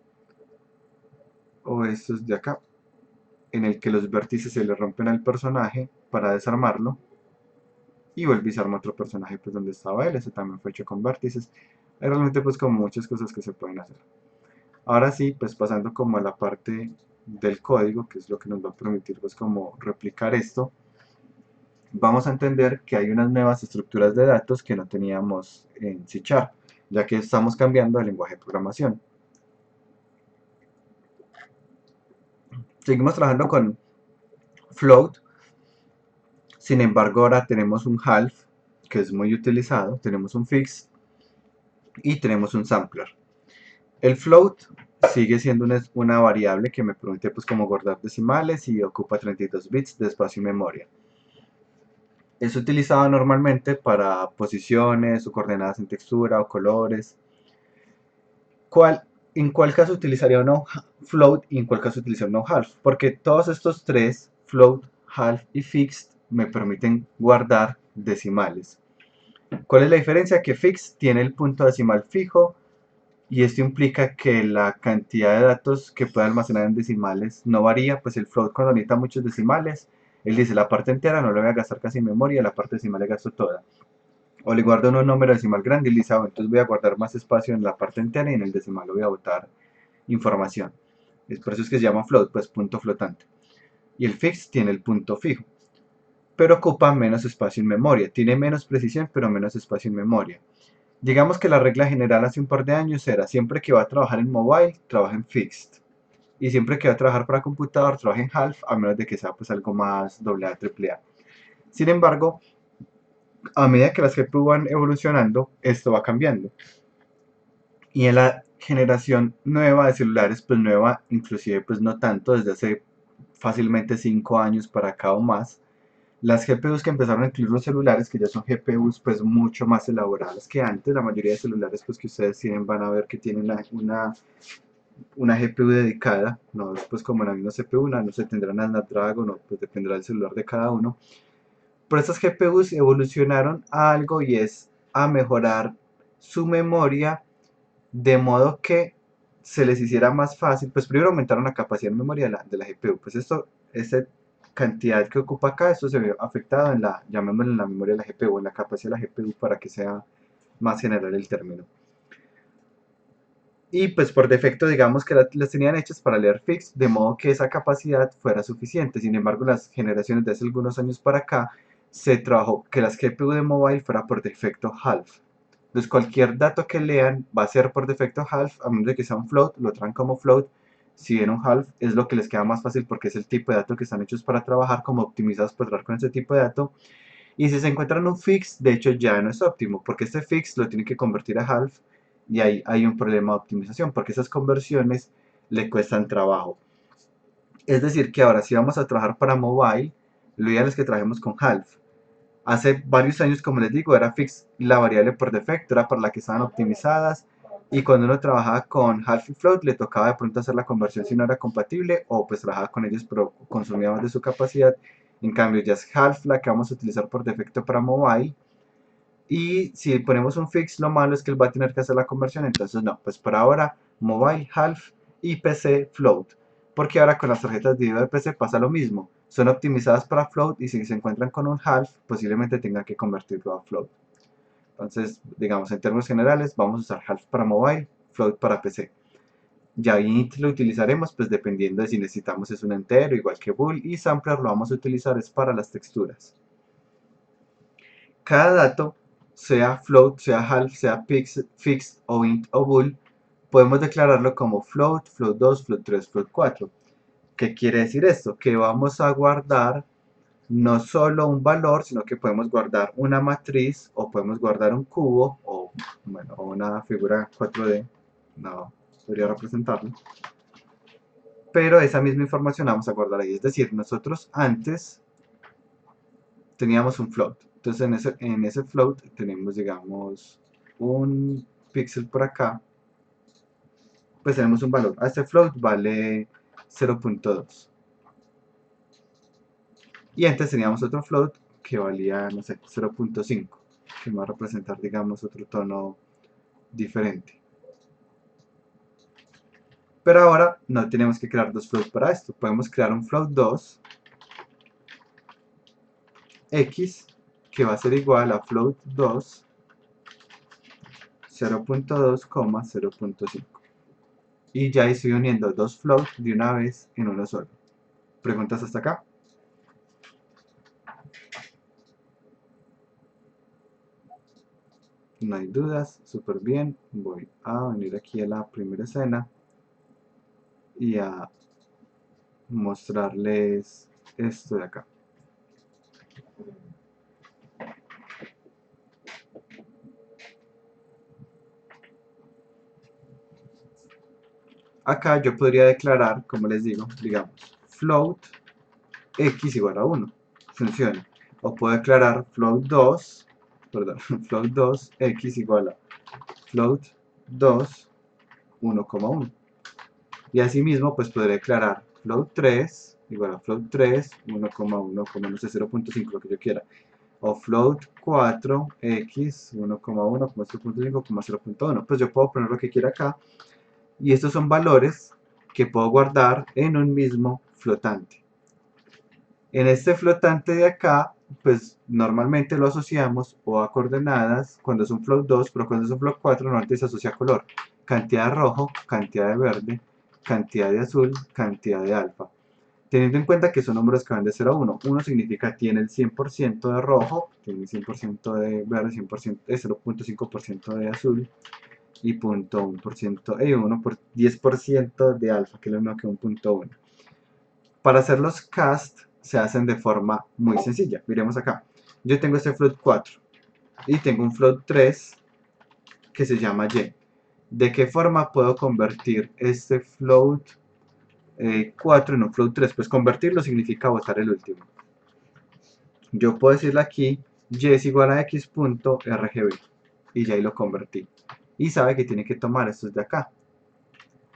O estos de acá, en el que los vértices se le rompen al personaje para desarmarlo y vuelve y se arma otro personaje pues donde estaba él. Ese también fue hecho con vértices. Hay realmente pues como muchas cosas que se pueden hacer. Ahora sí, pues pasando como a la parte del código, que es lo que nos va a permitir pues como replicar esto, vamos a entender que hay unas nuevas estructuras de datos que no teníamos en C#, ya que estamos cambiando el lenguaje de programación. Seguimos trabajando con float, sin embargo ahora tenemos un half, que es muy utilizado, tenemos un fixed y tenemos un sampler. El float sigue siendo una variable que me permite pues como guardar decimales y ocupa 32 bits de espacio y memoria. Es utilizado normalmente para posiciones o coordenadas en textura o colores. ¿En cuál caso utilizaría un float y en cuál caso utilizaría un half? Porque todos estos tres, float, half y fixed, me permiten guardar decimales. ¿Cuál es la diferencia? Que fixed tiene el punto decimal fijo y esto implica que la cantidad de datos que puede almacenar en decimales no varía, pues el float cuando necesita muchos decimales, él dice la parte entera no le voy a gastar casi memoria, la parte decimal le gasto toda. O le guardo un número decimal grande y dice, entonces voy a guardar más espacio en la parte entera y en el decimal lo voy a botar información. Es por eso es que se llama float, pues punto flotante. Y el fixed tiene el punto fijo, pero ocupa menos espacio en memoria. Tiene menos precisión, pero menos espacio en memoria. Digamos que la regla general hace un par de años era siempre que va a trabajar en mobile, trabaja en fixed. Y siempre que va a trabajar para computador, trabaja en half, a menos de que sea pues algo más AA, AAA. Sin embargo, a medida que las GPU van evolucionando, esto va cambiando. Y en la generación nueva de celulares, pues nueva, inclusive pues no tanto, desde hace fácilmente 5 años para acá o más, las GPUs que empezaron a incluir los celulares, que ya son GPUs pues mucho más elaboradas que antes, la mayoría de celulares pues que ustedes tienen van a ver que tienen una GPU dedicada, no es pues como la misma CPU, no se tendrá una Snapdragon, o pues dependerá del celular de cada uno. Pero estas GPUs evolucionaron a algo y es a mejorar su memoria de modo que se les hiciera más fácil, pues primero aumentaron la capacidad de memoria de la GPU, pues esta cantidad que ocupa acá, esto se ve afectado en la, llamémoslo en la memoria de la GPU, en la capacidad de la GPU para que sea más general el término. Y pues por defecto digamos que las tenían hechas para leer fixed, de modo que esa capacidad fuera suficiente. Sin embargo, las generaciones de hace algunos años para acá se trabajó que las GPU de mobile fuera por defecto half. Entonces cualquier dato que lean va a ser por defecto half, a menos de que sea un float, lo traen como float. Si bien un half es lo que les queda más fácil porque es el tipo de datos que están hechos para trabajar, como optimizados para trabajar con ese tipo de dato. Y si se encuentran un fix, de hecho ya no es óptimo, porque este fix lo tienen que convertir a half y ahí hay un problema de optimización, porque esas conversiones le cuestan trabajo. Es decir, que ahora si vamos a trabajar para mobile, lo ideal es que trabajemos con half. Hace varios años, como les digo, era fix la variable por defecto, era para la que estaban optimizadas, y cuando uno trabajaba con half y float le tocaba de pronto hacer la conversión si no era compatible, o pues trabajaba con ellos pero consumía más de su capacidad. En cambio ya es half la que vamos a utilizar por defecto para mobile, y si ponemos un fix, lo malo es que él va a tener que hacer la conversión. Entonces no, pues por ahora mobile half y PC float, porque ahora con las tarjetas de video de PC pasa lo mismo, son optimizadas para float y si se encuentran con un half posiblemente tengan que convertirlo a float. Entonces digamos en términos generales vamos a usar half para mobile, float para PC. Ya int lo utilizaremos pues dependiendo de si necesitamos es un entero igual que bool, y sampler lo vamos a utilizar es para las texturas. Cada dato, sea float, sea half, sea fixed o int o bool, podemos declararlo como float, float2, float3, float4. ¿Qué quiere decir esto? Que vamos a guardar no solo un valor, sino que podemos guardar una matriz, o podemos guardar un cubo, o bueno, una figura 4D, no podría representarlo. Pero esa misma información la vamos a guardar ahí. Es decir, nosotros antes teníamos un float. Entonces en ese float tenemos, digamos, un píxel por acá. Pues tenemos un valor. Este float vale 0.2. Y antes teníamos otro float que valía, no sé, 0.5. Que va a representar, digamos, otro tono diferente. Pero ahora no tenemos que crear dos floats para esto. Podemos crear un float 2 x que va a ser igual a float 2 0.2, 0.5. Y ya estoy uniendo dos floats de una vez en uno solo. ¿Preguntas hasta acá? No hay dudas, súper bien. Voy a venir aquí a la primera escena y a mostrarles esto de acá. Acá yo podría declarar, como les digo, digamos, float x igual a 1. Funciona. O puedo declarar float 2, perdón, float 2 x igual a float 2 1,1. Y asimismo, pues podré declarar float 3 igual a float 3 1,1, no sé, 0.5, lo que yo quiera. O float 4 x 1,1, 0.5, 0.1. Pues yo puedo poner lo que quiera acá. Y estos son valores que puedo guardar en un mismo flotante. En este flotante de acá, pues normalmente lo asociamos o a coordenadas cuando es un float 2, pero cuando es un float 4 normalmente se asocia a color. Cantidad de rojo, cantidad de verde, cantidad de azul, cantidad de alfa. Teniendo en cuenta que son números que van de 0 a 1. 1 significa tiene el 100% de rojo, tiene el 100% de verde, 100%, 0.5% de azul y 0.1%, 1 por 10% de alfa, que es lo mismo que un 0.1. Para hacer los cast se hacen de forma muy sencilla. Miremos acá. Yo tengo este float 4 y tengo un float 3 que se llama y. ¿De qué forma puedo convertir este float 4 en un float 3? Pues convertirlo significa botar el último. Yo puedo decirle aquí y es igual a x.rgb y ya ahí lo convertí. Y sabe que tiene que tomar estos de acá.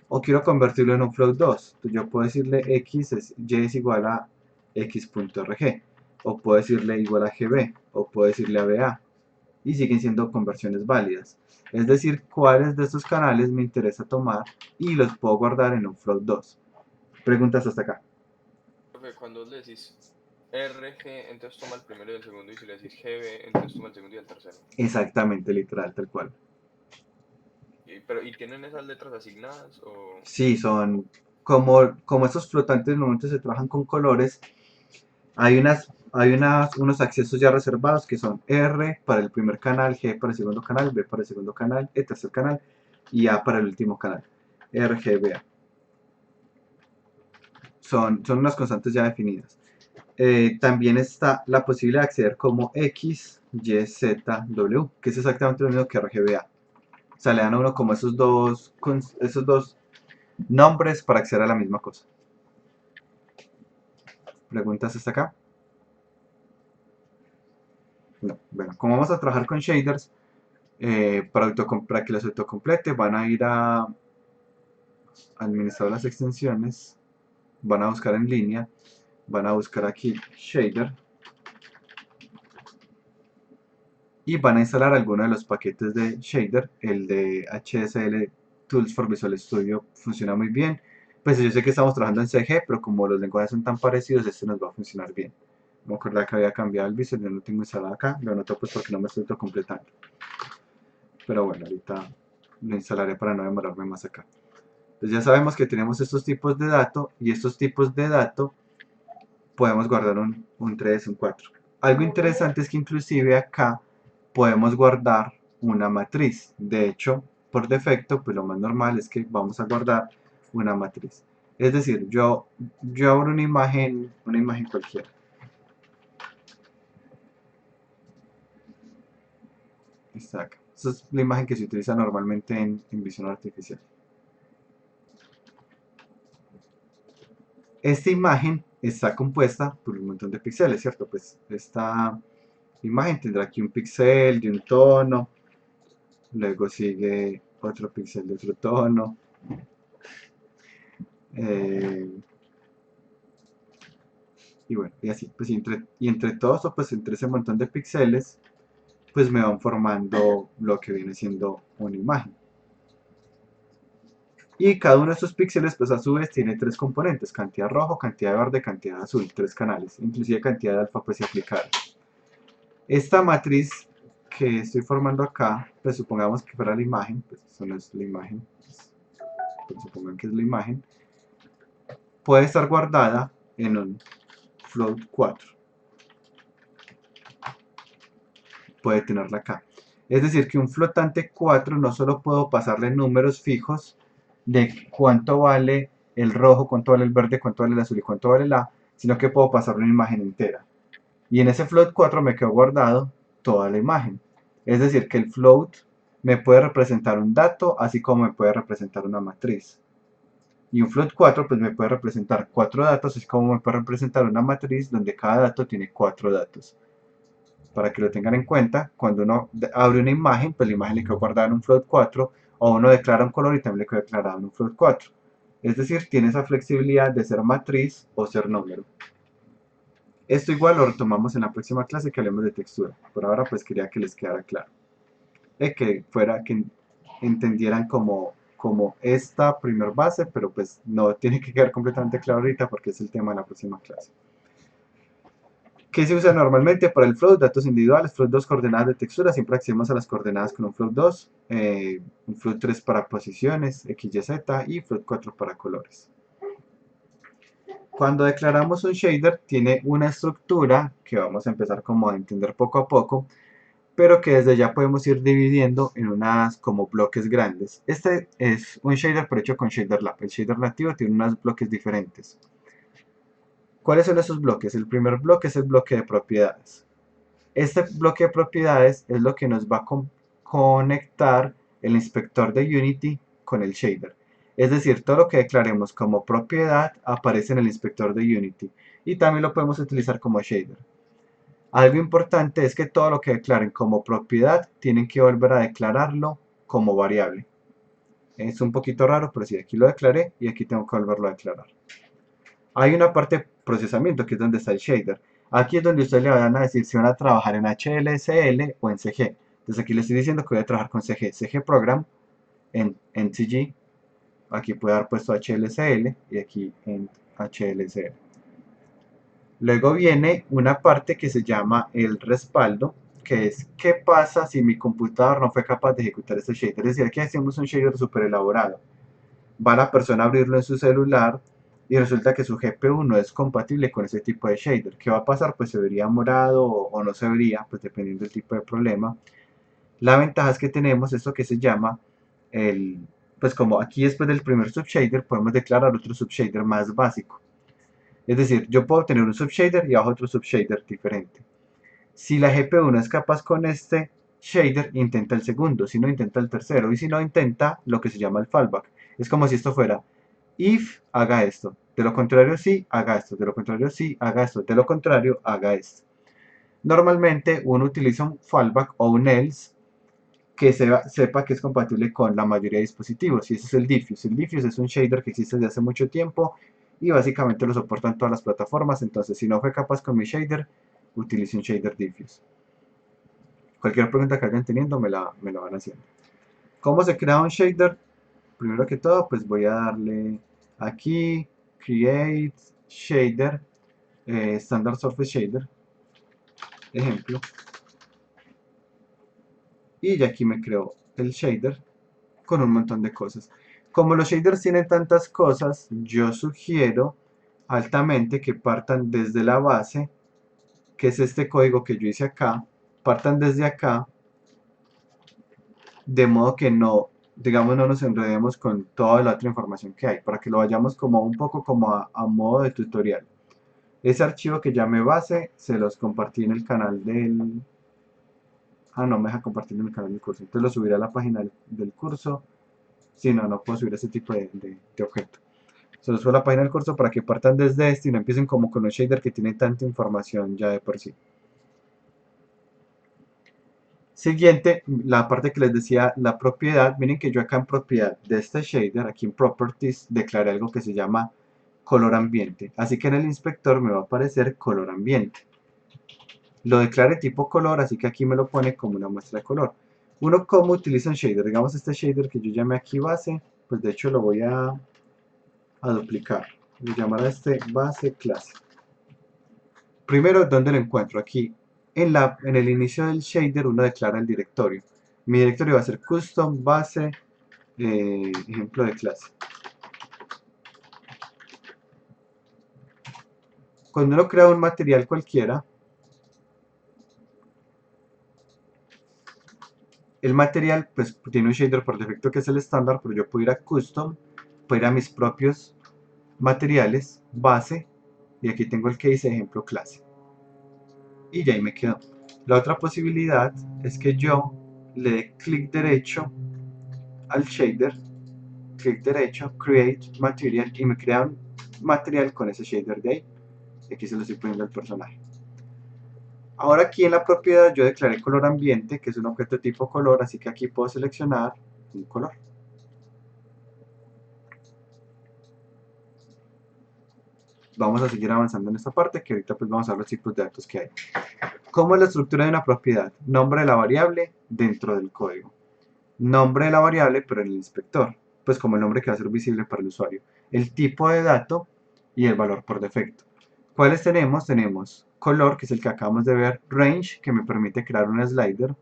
O quiero convertirlo en un float 2. Entonces yo puedo decirle y es igual a x.rg. O puedo decirle igual a gb. O puedo decirle a ba. Y siguen siendo conversiones válidas. Es decir, cuáles de estos canales me interesa tomar y los puedo guardar en un float 2. Preguntas hasta acá. Cuando le decís RG, entonces toma el primero y el segundo, y si le decís GB, entonces toma el segundo y el tercero. Exactamente, literal, tal cual. ¿Y tienen esas letras asignadas? O... Sí, son como estos flotantes normalmente se trabajan con colores. Hay unos accesos ya reservados que son R para el primer canal, G para el segundo canal, B para el segundo canal, el tercer canal y A para el último canal. RGBA. Son unas constantes ya definidas. También está la posibilidad de acceder como X, Y, Z, W, que es exactamente lo mismo que RGBA. O sea, le dan a uno como esos dos nombres para acceder a la misma cosa. ¿Preguntas hasta acá? No. Bueno, como vamos a trabajar con shaders, para que los autocomplete van a ir a administrar las extensiones, van a buscar en línea, van a buscar aquí shader y van a instalar alguno de los paquetes de shader. El de HSL Tools for Visual Studio funciona muy bien. Pues yo sé que estamos trabajando en CG, pero como los lenguajes son tan parecidos, este nos va a funcionar bien. Me acordaba que había cambiado el Visual, yo no lo tengo instalado acá, lo anoto pues porque no me estoy autocompletando. Pero bueno, ahorita lo instalaré para no demorarme más acá. Entonces ya sabemos que tenemos estos tipos de datos y estos tipos de datos podemos guardar un 3, un 4. Algo interesante es que inclusive acá podemos guardar una matriz. De hecho, por defecto, pues lo más normal es que vamos a guardar una matriz. Es decir, yo abro una imagen cualquiera. Está acá. Esta es la imagen que se utiliza normalmente en visión artificial. Esta imagen está compuesta por un montón de píxeles, ¿cierto? Pues esta imagen tendrá aquí un píxel de un tono, luego sigue otro píxel de otro tono, y bueno, y así, pues entre todos, pues entre ese montón de píxeles, pues me van formando lo que viene siendo una imagen. Y cada uno de estos píxeles, pues a su vez, tiene tres componentes: cantidad rojo, cantidad verde, cantidad azul, tres canales, inclusive cantidad de alfa, pues aplicada. Esta matriz que estoy formando acá, pues supongamos que fuera la imagen, pues esto no es la imagen, pues supongan que es la imagen, puede estar guardada en un float 4. Puede tenerla acá. Es decir, que un flotante 4 no solo puedo pasarle números fijos de cuánto vale el rojo, cuánto vale el verde, cuánto vale el azul y cuánto vale el A, sino que puedo pasarle una imagen entera. Y en ese float 4 me quedó guardado toda la imagen. Es decir, que el float me puede representar un dato, así como me puede representar una matriz. Y un float 4 pues me puede representar 4 datos, así como me puede representar una matriz donde cada dato tiene 4 datos. Para que lo tengan en cuenta, cuando uno abre una imagen, pues la imagen le quedó guardada en un float 4, o uno declara un color y también le quedó declarado en un float 4. Es decir, tiene esa flexibilidad de ser matriz o ser número. Esto igual lo retomamos en la próxima clase que hablemos de textura. Por ahora pues quería que les quedara claro. Que entendieran como esta primer base, pero pues no tiene que quedar completamente claro ahorita porque es el tema de la próxima clase. ¿Qué se usa normalmente para el float? Datos individuales, float 2 coordenadas de textura, siempre accedemos a las coordenadas con un float 2, un float 3 para posiciones, x, y, z, y float 4 para colores. Cuando declaramos un shader, tiene una estructura que vamos a empezar como a entender poco a poco, pero que desde ya podemos ir dividiendo en unas como bloques grandes. Este es un shader pero hecho con ShaderLab. El shader nativo tiene unos bloques diferentes. ¿Cuáles son esos bloques? El primer bloque es el bloque de propiedades. Este bloque de propiedades es lo que nos va a conectar el inspector de Unity con el shader. Es decir, todo lo que declaremos como propiedad aparece en el inspector de Unity y también lo podemos utilizar como shader. Algo importante es que todo lo que declaren como propiedad tienen que volver a declararlo como variable. Es un poquito raro, pero sí, aquí lo declaré y aquí tengo que volverlo a declarar. Hay una parte de procesamiento que es donde está el shader. Aquí es donde ustedes le van a decir si van a trabajar en HLSL o en CG. Entonces aquí le estoy diciendo que voy a trabajar con CG. CG Program en CG. Aquí puede dar puesto HLSL y aquí en HLSL. Luego viene una parte que se llama el respaldo, que es qué pasa si mi computador no fue capaz de ejecutar este shader. Es decir, aquí hacemos un shader súper elaborado. Va la persona a abrirlo en su celular y resulta que su GPU no es compatible con ese tipo de shader. ¿Qué va a pasar? Pues se vería morado o no se vería, pues dependiendo del tipo de problema. La ventaja es que tenemos esto que se llama pues como aquí después del primer subshader podemos declarar otro subshader más básico. Es decir, yo puedo tener un subshader y abajo otro subshader diferente. Si la GPU no es capaz con este shader, intenta el segundo, si no intenta el tercero, y si no intenta lo que se llama el fallback. Es como si esto fuera, if haga esto, de lo contrario sí, haga esto, de lo contrario sí, haga esto, de lo contrario haga esto. Normalmente uno utiliza un fallback o un else que sepa que es compatible con la mayoría de dispositivos, y ese es el diffuse. El diffuse es un shader que existe desde hace mucho tiempo y básicamente lo soportan todas las plataformas. Entonces, si no fue capaz con mi shader, utilice un shader diffuse. Cualquier pregunta que vayan teniendo me la van haciendo. ¿Cómo se crea un shader? Primero que todo, pues voy a darle aquí, create shader, standard surface shader, ejemplo. Y ya aquí me creo el shader con un montón de cosas. Como los shaders tienen tantas cosas, yo sugiero altamente que partan desde la base, que es este código que yo hice acá, partan desde acá, de modo que no, digamos, no nos enredemos con toda la otra información que hay, para que lo vayamos como un poco como a modo de tutorial. Ese archivo que llamé base, se los compartí en el canal del... Ah, no me deja compartir en el canal del curso, entonces lo subiré a la página del curso. Si no, no puedo subir ese tipo de objeto. Se los subo a la página del curso para que partan desde este y no empiecen como con un shader que tiene tanta información ya de por sí. Siguiente, la parte que les decía, la propiedad. Miren que yo acá en propiedad de este shader, aquí en Properties, declaré algo que se llama color ambiente. Así que en el inspector me va a aparecer color ambiente. Lo declaré tipo color, así que aquí me lo pone como una muestra de color. Uno, ¿cómo utiliza un shader? Digamos este shader que yo llamé aquí base, pues de hecho lo voy a duplicar. Voy a llamar a este base clase. Primero, ¿dónde lo encuentro? Aquí en el inicio del shader uno declara el directorio. Mi directorio va a ser custom base ejemplo de clase. Cuando uno crea un material cualquiera, el material pues tiene un shader por defecto que es el estándar, pero yo puedo ir a custom, puedo ir a mis propios materiales, base, y aquí tengo el que dice ejemplo clase. Y ya ahí me quedó. La otra posibilidad es que yo le dé clic derecho al shader, clic derecho, create material, y me crea un material con ese shader de ahí. Y aquí se lo estoy poniendo al personaje. Ahora aquí en la propiedad yo declaré color ambiente, que es un objeto tipo color, así que aquí puedo seleccionar un color. Vamos a seguir avanzando en esta parte, que ahorita pues vamos a ver los tipos de datos que hay. ¿Cómo es la estructura de una propiedad? Nombre de la variable dentro del código. Nombre de la variable, pero en el inspector, pues como el nombre que va a ser visible para el usuario. El tipo de dato y el valor por defecto. ¿Cuáles tenemos? Tenemos color, que es el que acabamos de ver, range, que me permite crear un slider,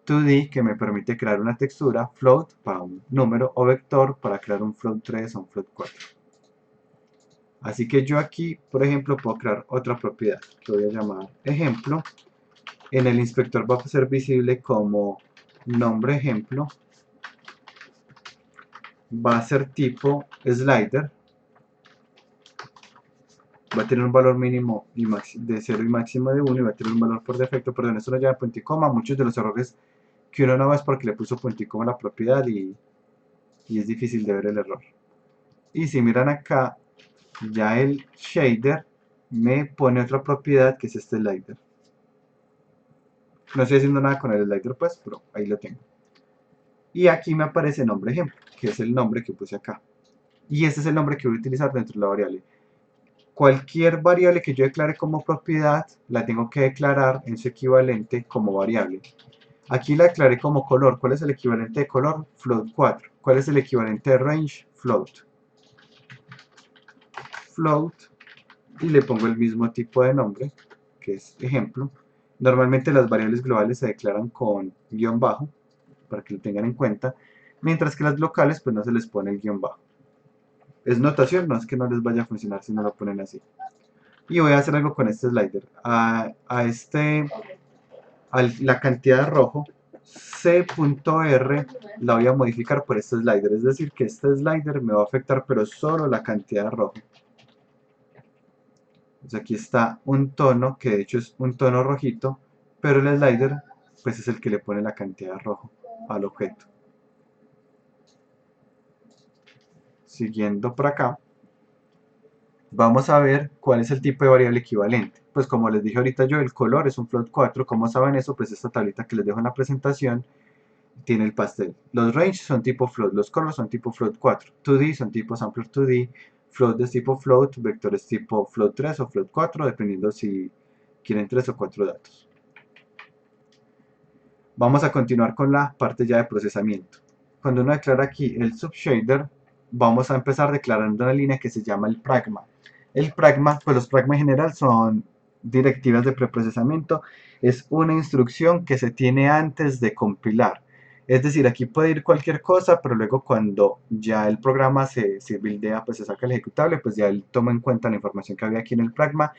2D, que me permite crear una textura, float, para un número, o vector, para crear un float 3 o un float 4. Así que yo aquí, por ejemplo, puedo crear otra propiedad, que voy a llamar ejemplo. En el inspector va a ser visible como nombre ejemplo, va a ser tipo slider, va a tener un valor mínimo de 0 y máximo de 1 y va a tener un valor por defecto, perdón, esto lo llama punto y coma. Muchos de los errores que uno no ve es porque le puso punto y coma a la propiedad y es difícil de ver el error. Y si miran acá, ya el shader me pone otra propiedad que es este slider. No estoy haciendo nada con el slider pues, pero ahí lo tengo. Y aquí me aparece nombre ejemplo, que es el nombre que puse acá. Y este es el nombre que voy a utilizar dentro de la variable. Cualquier variable que yo declare como propiedad, la tengo que declarar en su equivalente como variable. Aquí la declaré como color. ¿Cuál es el equivalente de color? Float 4. ¿Cuál es el equivalente de range? Float. Float. Y le pongo el mismo tipo de nombre, que es ejemplo. Normalmente las variables globales se declaran con guión bajo, para que lo tengan en cuenta. Mientras que las locales, pues no se les pone el guión bajo. Es notación, no es que no les vaya a funcionar si no lo ponen así. Y voy a hacer algo con este slider. A la cantidad de rojo, c.r, la voy a modificar por este slider. Es decir, que este slider me va a afectar, pero solo la cantidad de rojo. Entonces aquí está un tono, que de hecho es un tono rojito, pero el slider, pues es el que le pone la cantidad de rojo al objeto. Siguiendo por acá, vamos a ver cuál es el tipo de variable equivalente. Pues como les dije ahorita yo, el color es un float 4. ¿Cómo saben eso? Pues esta tablita que les dejo en la presentación tiene el pastel. Los range son tipo float, los colors son tipo float 4. 2D son tipo sampler 2D, float es tipo float, vector es tipo float 3 o float 4, dependiendo si quieren 3 o 4 datos. Vamos a continuar con la parte ya de procesamiento. Cuando uno declara aquí el subshader, vamos a empezar declarando una línea que se llama el pragma. El pragma, pues los pragma en general son directivas de preprocesamiento, es una instrucción que se tiene antes de compilar. Es decir, aquí puede ir cualquier cosa, pero luego cuando ya el programa se buildea, pues se saca el ejecutable, pues ya él toma en cuenta la información que había aquí en el pragma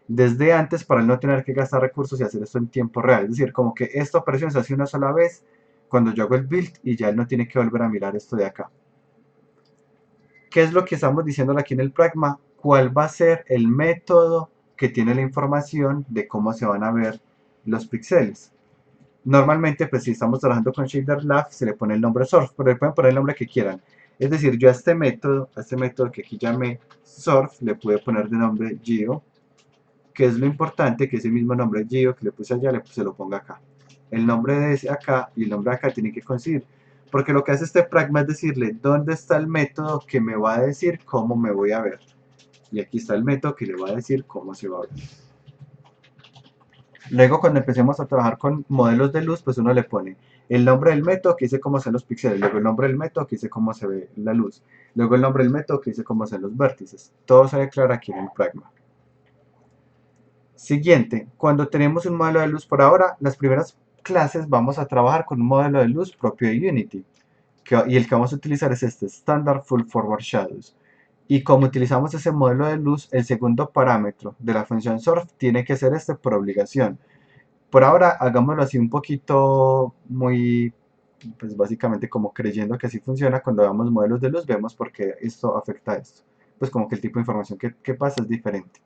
desde antes para no tener que gastar recursos y hacer esto en tiempo real. Es decir, como que esta operación se hace una sola vez cuando yo hago el build y ya él no tiene que volver a mirar esto de acá. ¿Qué es lo que estamos diciéndole aquí en el pragma? ¿Cuál va a ser el método que tiene la información de cómo se van a ver los píxeles? Normalmente, pues si estamos trabajando con ShaderLab, se le pone el nombre source, pero le pueden poner el nombre que quieran. Es decir, yo a este método que aquí llamé source, le pude poner de nombre geo, que es lo importante, que ese mismo nombre geo que le puse allá, se lo ponga acá. El nombre de ese acá y el nombre de acá tienen que coincidir. Porque lo que hace este pragma es decirle dónde está el método que me va a decir cómo me voy a ver. Y aquí está el método que le va a decir cómo se va a ver. Luego cuando empecemos a trabajar con modelos de luz, pues uno le pone el nombre del método que dice cómo se ven los píxeles, luego el nombre del método que dice cómo se ve la luz, luego el nombre del método que dice cómo se ven los vértices. Todo se declara aquí en el pragma. Siguiente, cuando tenemos un modelo de luz por ahora, las primeras clases vamos a trabajar con un modelo de luz propio de Unity. Y el que vamos a utilizar es este Standard Full Forward Shadows. Y como utilizamos ese modelo de luz, el segundo parámetro de la función surf tiene que ser este por obligación. Por ahora, hagámoslo así un poquito muy, pues básicamente como creyendo que así funciona. Cuando veamos modelos de luz, vemos por qué esto afecta a esto. Pues como que el tipo de información que pasa es diferente.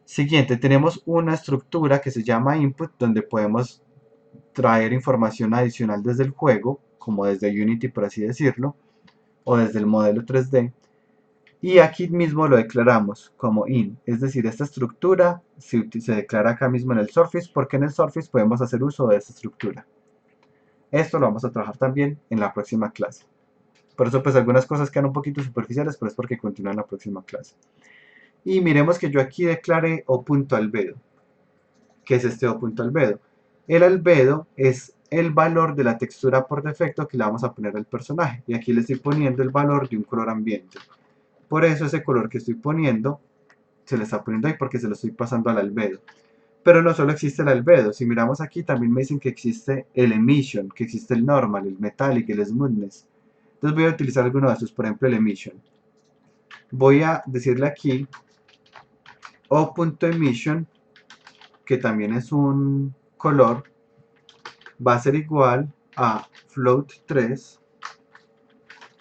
Siguiente, tenemos una estructura que se llama input, donde podemos traer información adicional desde el juego, como desde Unity por así decirlo, o desde el modelo 3D. Y aquí mismo lo declaramos como in, es decir, esta estructura se declara acá mismo en el surface, porque en el surface podemos hacer uso de esta estructura. Esto lo vamos a trabajar también en la próxima clase. Por eso pues algunas cosas quedan un poquito superficiales, pero es porque continúa en la próxima clase. Y miremos que yo aquí declaré o.albedo. ¿Qué es este o.albedo? El albedo es el valor de la textura por defecto que le vamos a poner al personaje. Y aquí le estoy poniendo el valor de un color ambiente. Por eso ese color que estoy poniendo se le está poniendo ahí porque se lo estoy pasando al albedo. Pero no solo existe el albedo, si miramos aquí también me dicen que existe el emission, que existe el normal, el metallic, el smoothness. Entonces voy a utilizar alguno de estos, por ejemplo el emission. Voy a decirle aquí o.emission, que también es un color, va a ser igual a float3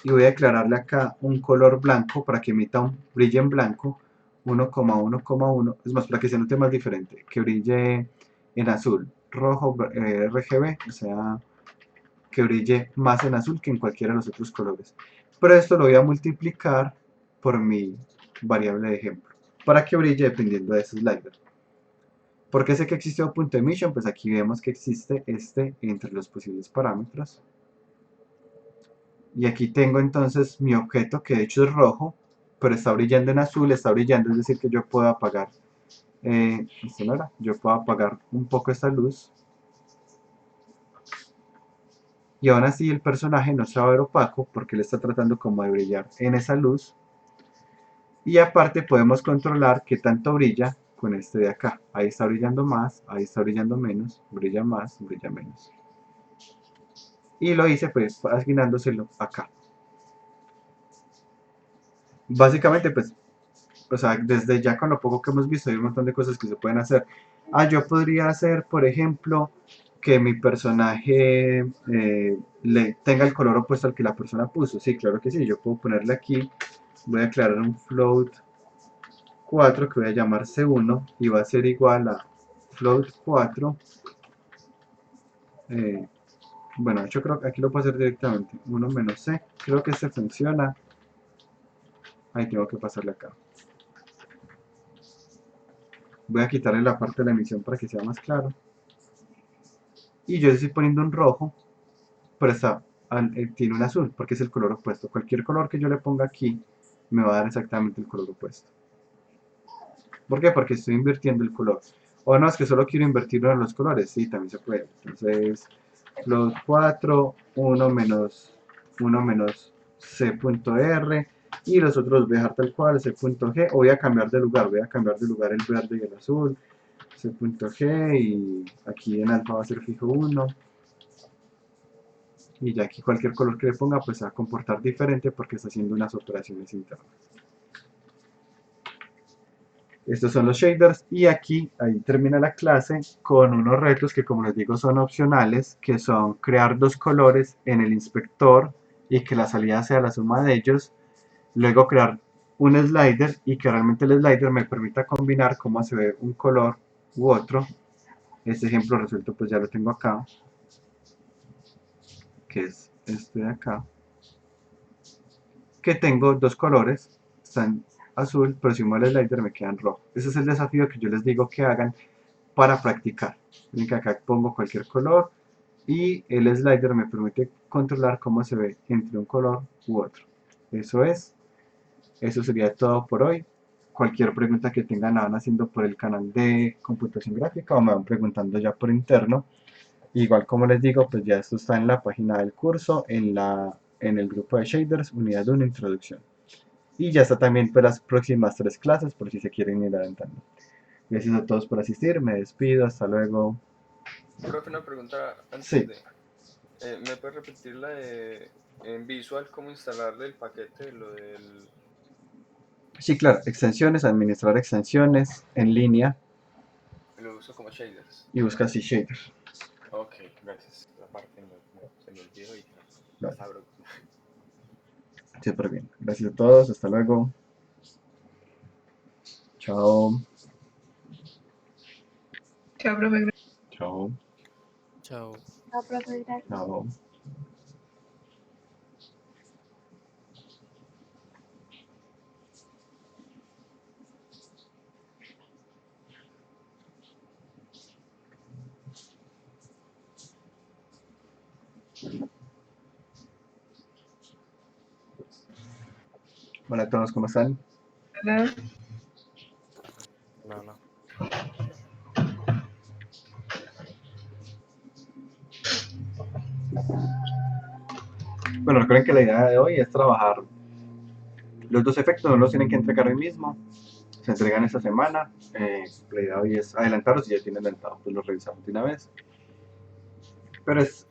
y voy a declararle acá un color blanco para que emita un brillo en blanco 1,1,1, es más, para que se note más diferente, que brille en azul, rojo, RGB, o sea, que brille más en azul que en cualquiera de los otros colores. Pero esto lo voy a multiplicar por mi variable de ejemplo, para que brille dependiendo de ese slider. ¿Por qué sé que existe o.emission? Pues aquí vemos que existe este entre los posibles parámetros. Y aquí tengo entonces mi objeto, que de hecho es rojo, pero está brillando en azul, está brillando, es decir que yo puedo apagar, esto no era, yo puedo apagar un poco esta luz. Y aún así el personaje no se va a ver opaco, porque él está tratando como de brillar en esa luz. Y aparte podemos controlar qué tanto brilla con este de acá. Ahí está brillando más, ahí está brillando menos, brilla más, brilla menos. Y lo hice pues asignándoselo acá. Básicamente pues, o sea, desde ya con lo poco que hemos visto hay un montón de cosas que se pueden hacer. Yo podría hacer, por ejemplo, que mi personaje le tenga el color opuesto al que la persona puso. Sí, claro que sí, yo puedo ponerle aquí, voy a declarar un float 4 que voy a llamar C1 y va a ser igual a float 4. Bueno, yo creo que aquí lo puedo hacer directamente, 1 menos C, creo que este funciona. Ahí tengo que pasarle acá. Voy a quitarle la parte de la emisión para que sea más claro. Y yo estoy poniendo un rojo, pero tiene un azul, porque es el color opuesto. Cualquier color que yo le ponga aquí, me va a dar exactamente el color opuesto. ¿Por qué? Porque estoy invirtiendo el color. O no, es que solo quiero invertir uno de los colores. Sí, también se puede. Entonces, los 4, 1 menos C.R. Y los otros voy a dejar tal cual, C.G. O voy a cambiar de lugar. Voy a cambiar de lugar el verde y el azul. C.G. Y aquí en alfa va a ser fijo 1. Y ya aquí cualquier color que le ponga pues se va a comportar diferente porque está haciendo unas operaciones internas. Estos son los shaders y aquí ahí termina la clase con unos retos que, como les digo, son opcionales, que son crear dos colores en el inspector y que la salida sea la suma de ellos, luego crear un slider y que realmente el slider me permita combinar cómo se ve un color u otro. Este ejemplo resuelto pues ya lo tengo acá, que es este de acá, que tengo dos colores, están azul, pero si muevo el slider me quedan rojo. Ese es el desafío que yo les digo que hagan para practicar. Miren que acá pongo cualquier color y el slider me permite controlar cómo se ve entre un color u otro. Eso sería todo por hoy. Cualquier pregunta que tengan la van haciendo por el canal de computación gráfica o me van preguntando ya por interno. Igual como les digo, pues ya esto está en la página del curso, en el grupo de shaders, unidad 1, introducción. Y ya está también para las próximas 3 clases por si se quieren ir adelantando. Gracias a todos por asistir, me despido, hasta luego. Profe, una pregunta antes Sí. de... ¿Me puedes repetir la de en Visual cómo instalarle el paquete, lo del... Sí, claro, extensiones, administrar extensiones en línea Lo uso como shaders? y busca así shader. Ok, gracias. La parte se me olvidó y ya Vale. está bro. Súper bien. Gracias a todos, hasta luego. Chao. Chao, profe. Chao. Chao. No, profe, gracias. Chao. Hola a todos, ¿cómo están? Hola. No, no. Bueno, recuerden que la idea de hoy es trabajar los dos efectos, no los tienen que entregar hoy mismo, se entregan esta semana. La idea hoy es adelantarlos, si ya tienen adelantado, pues los revisamos de una vez. Pero es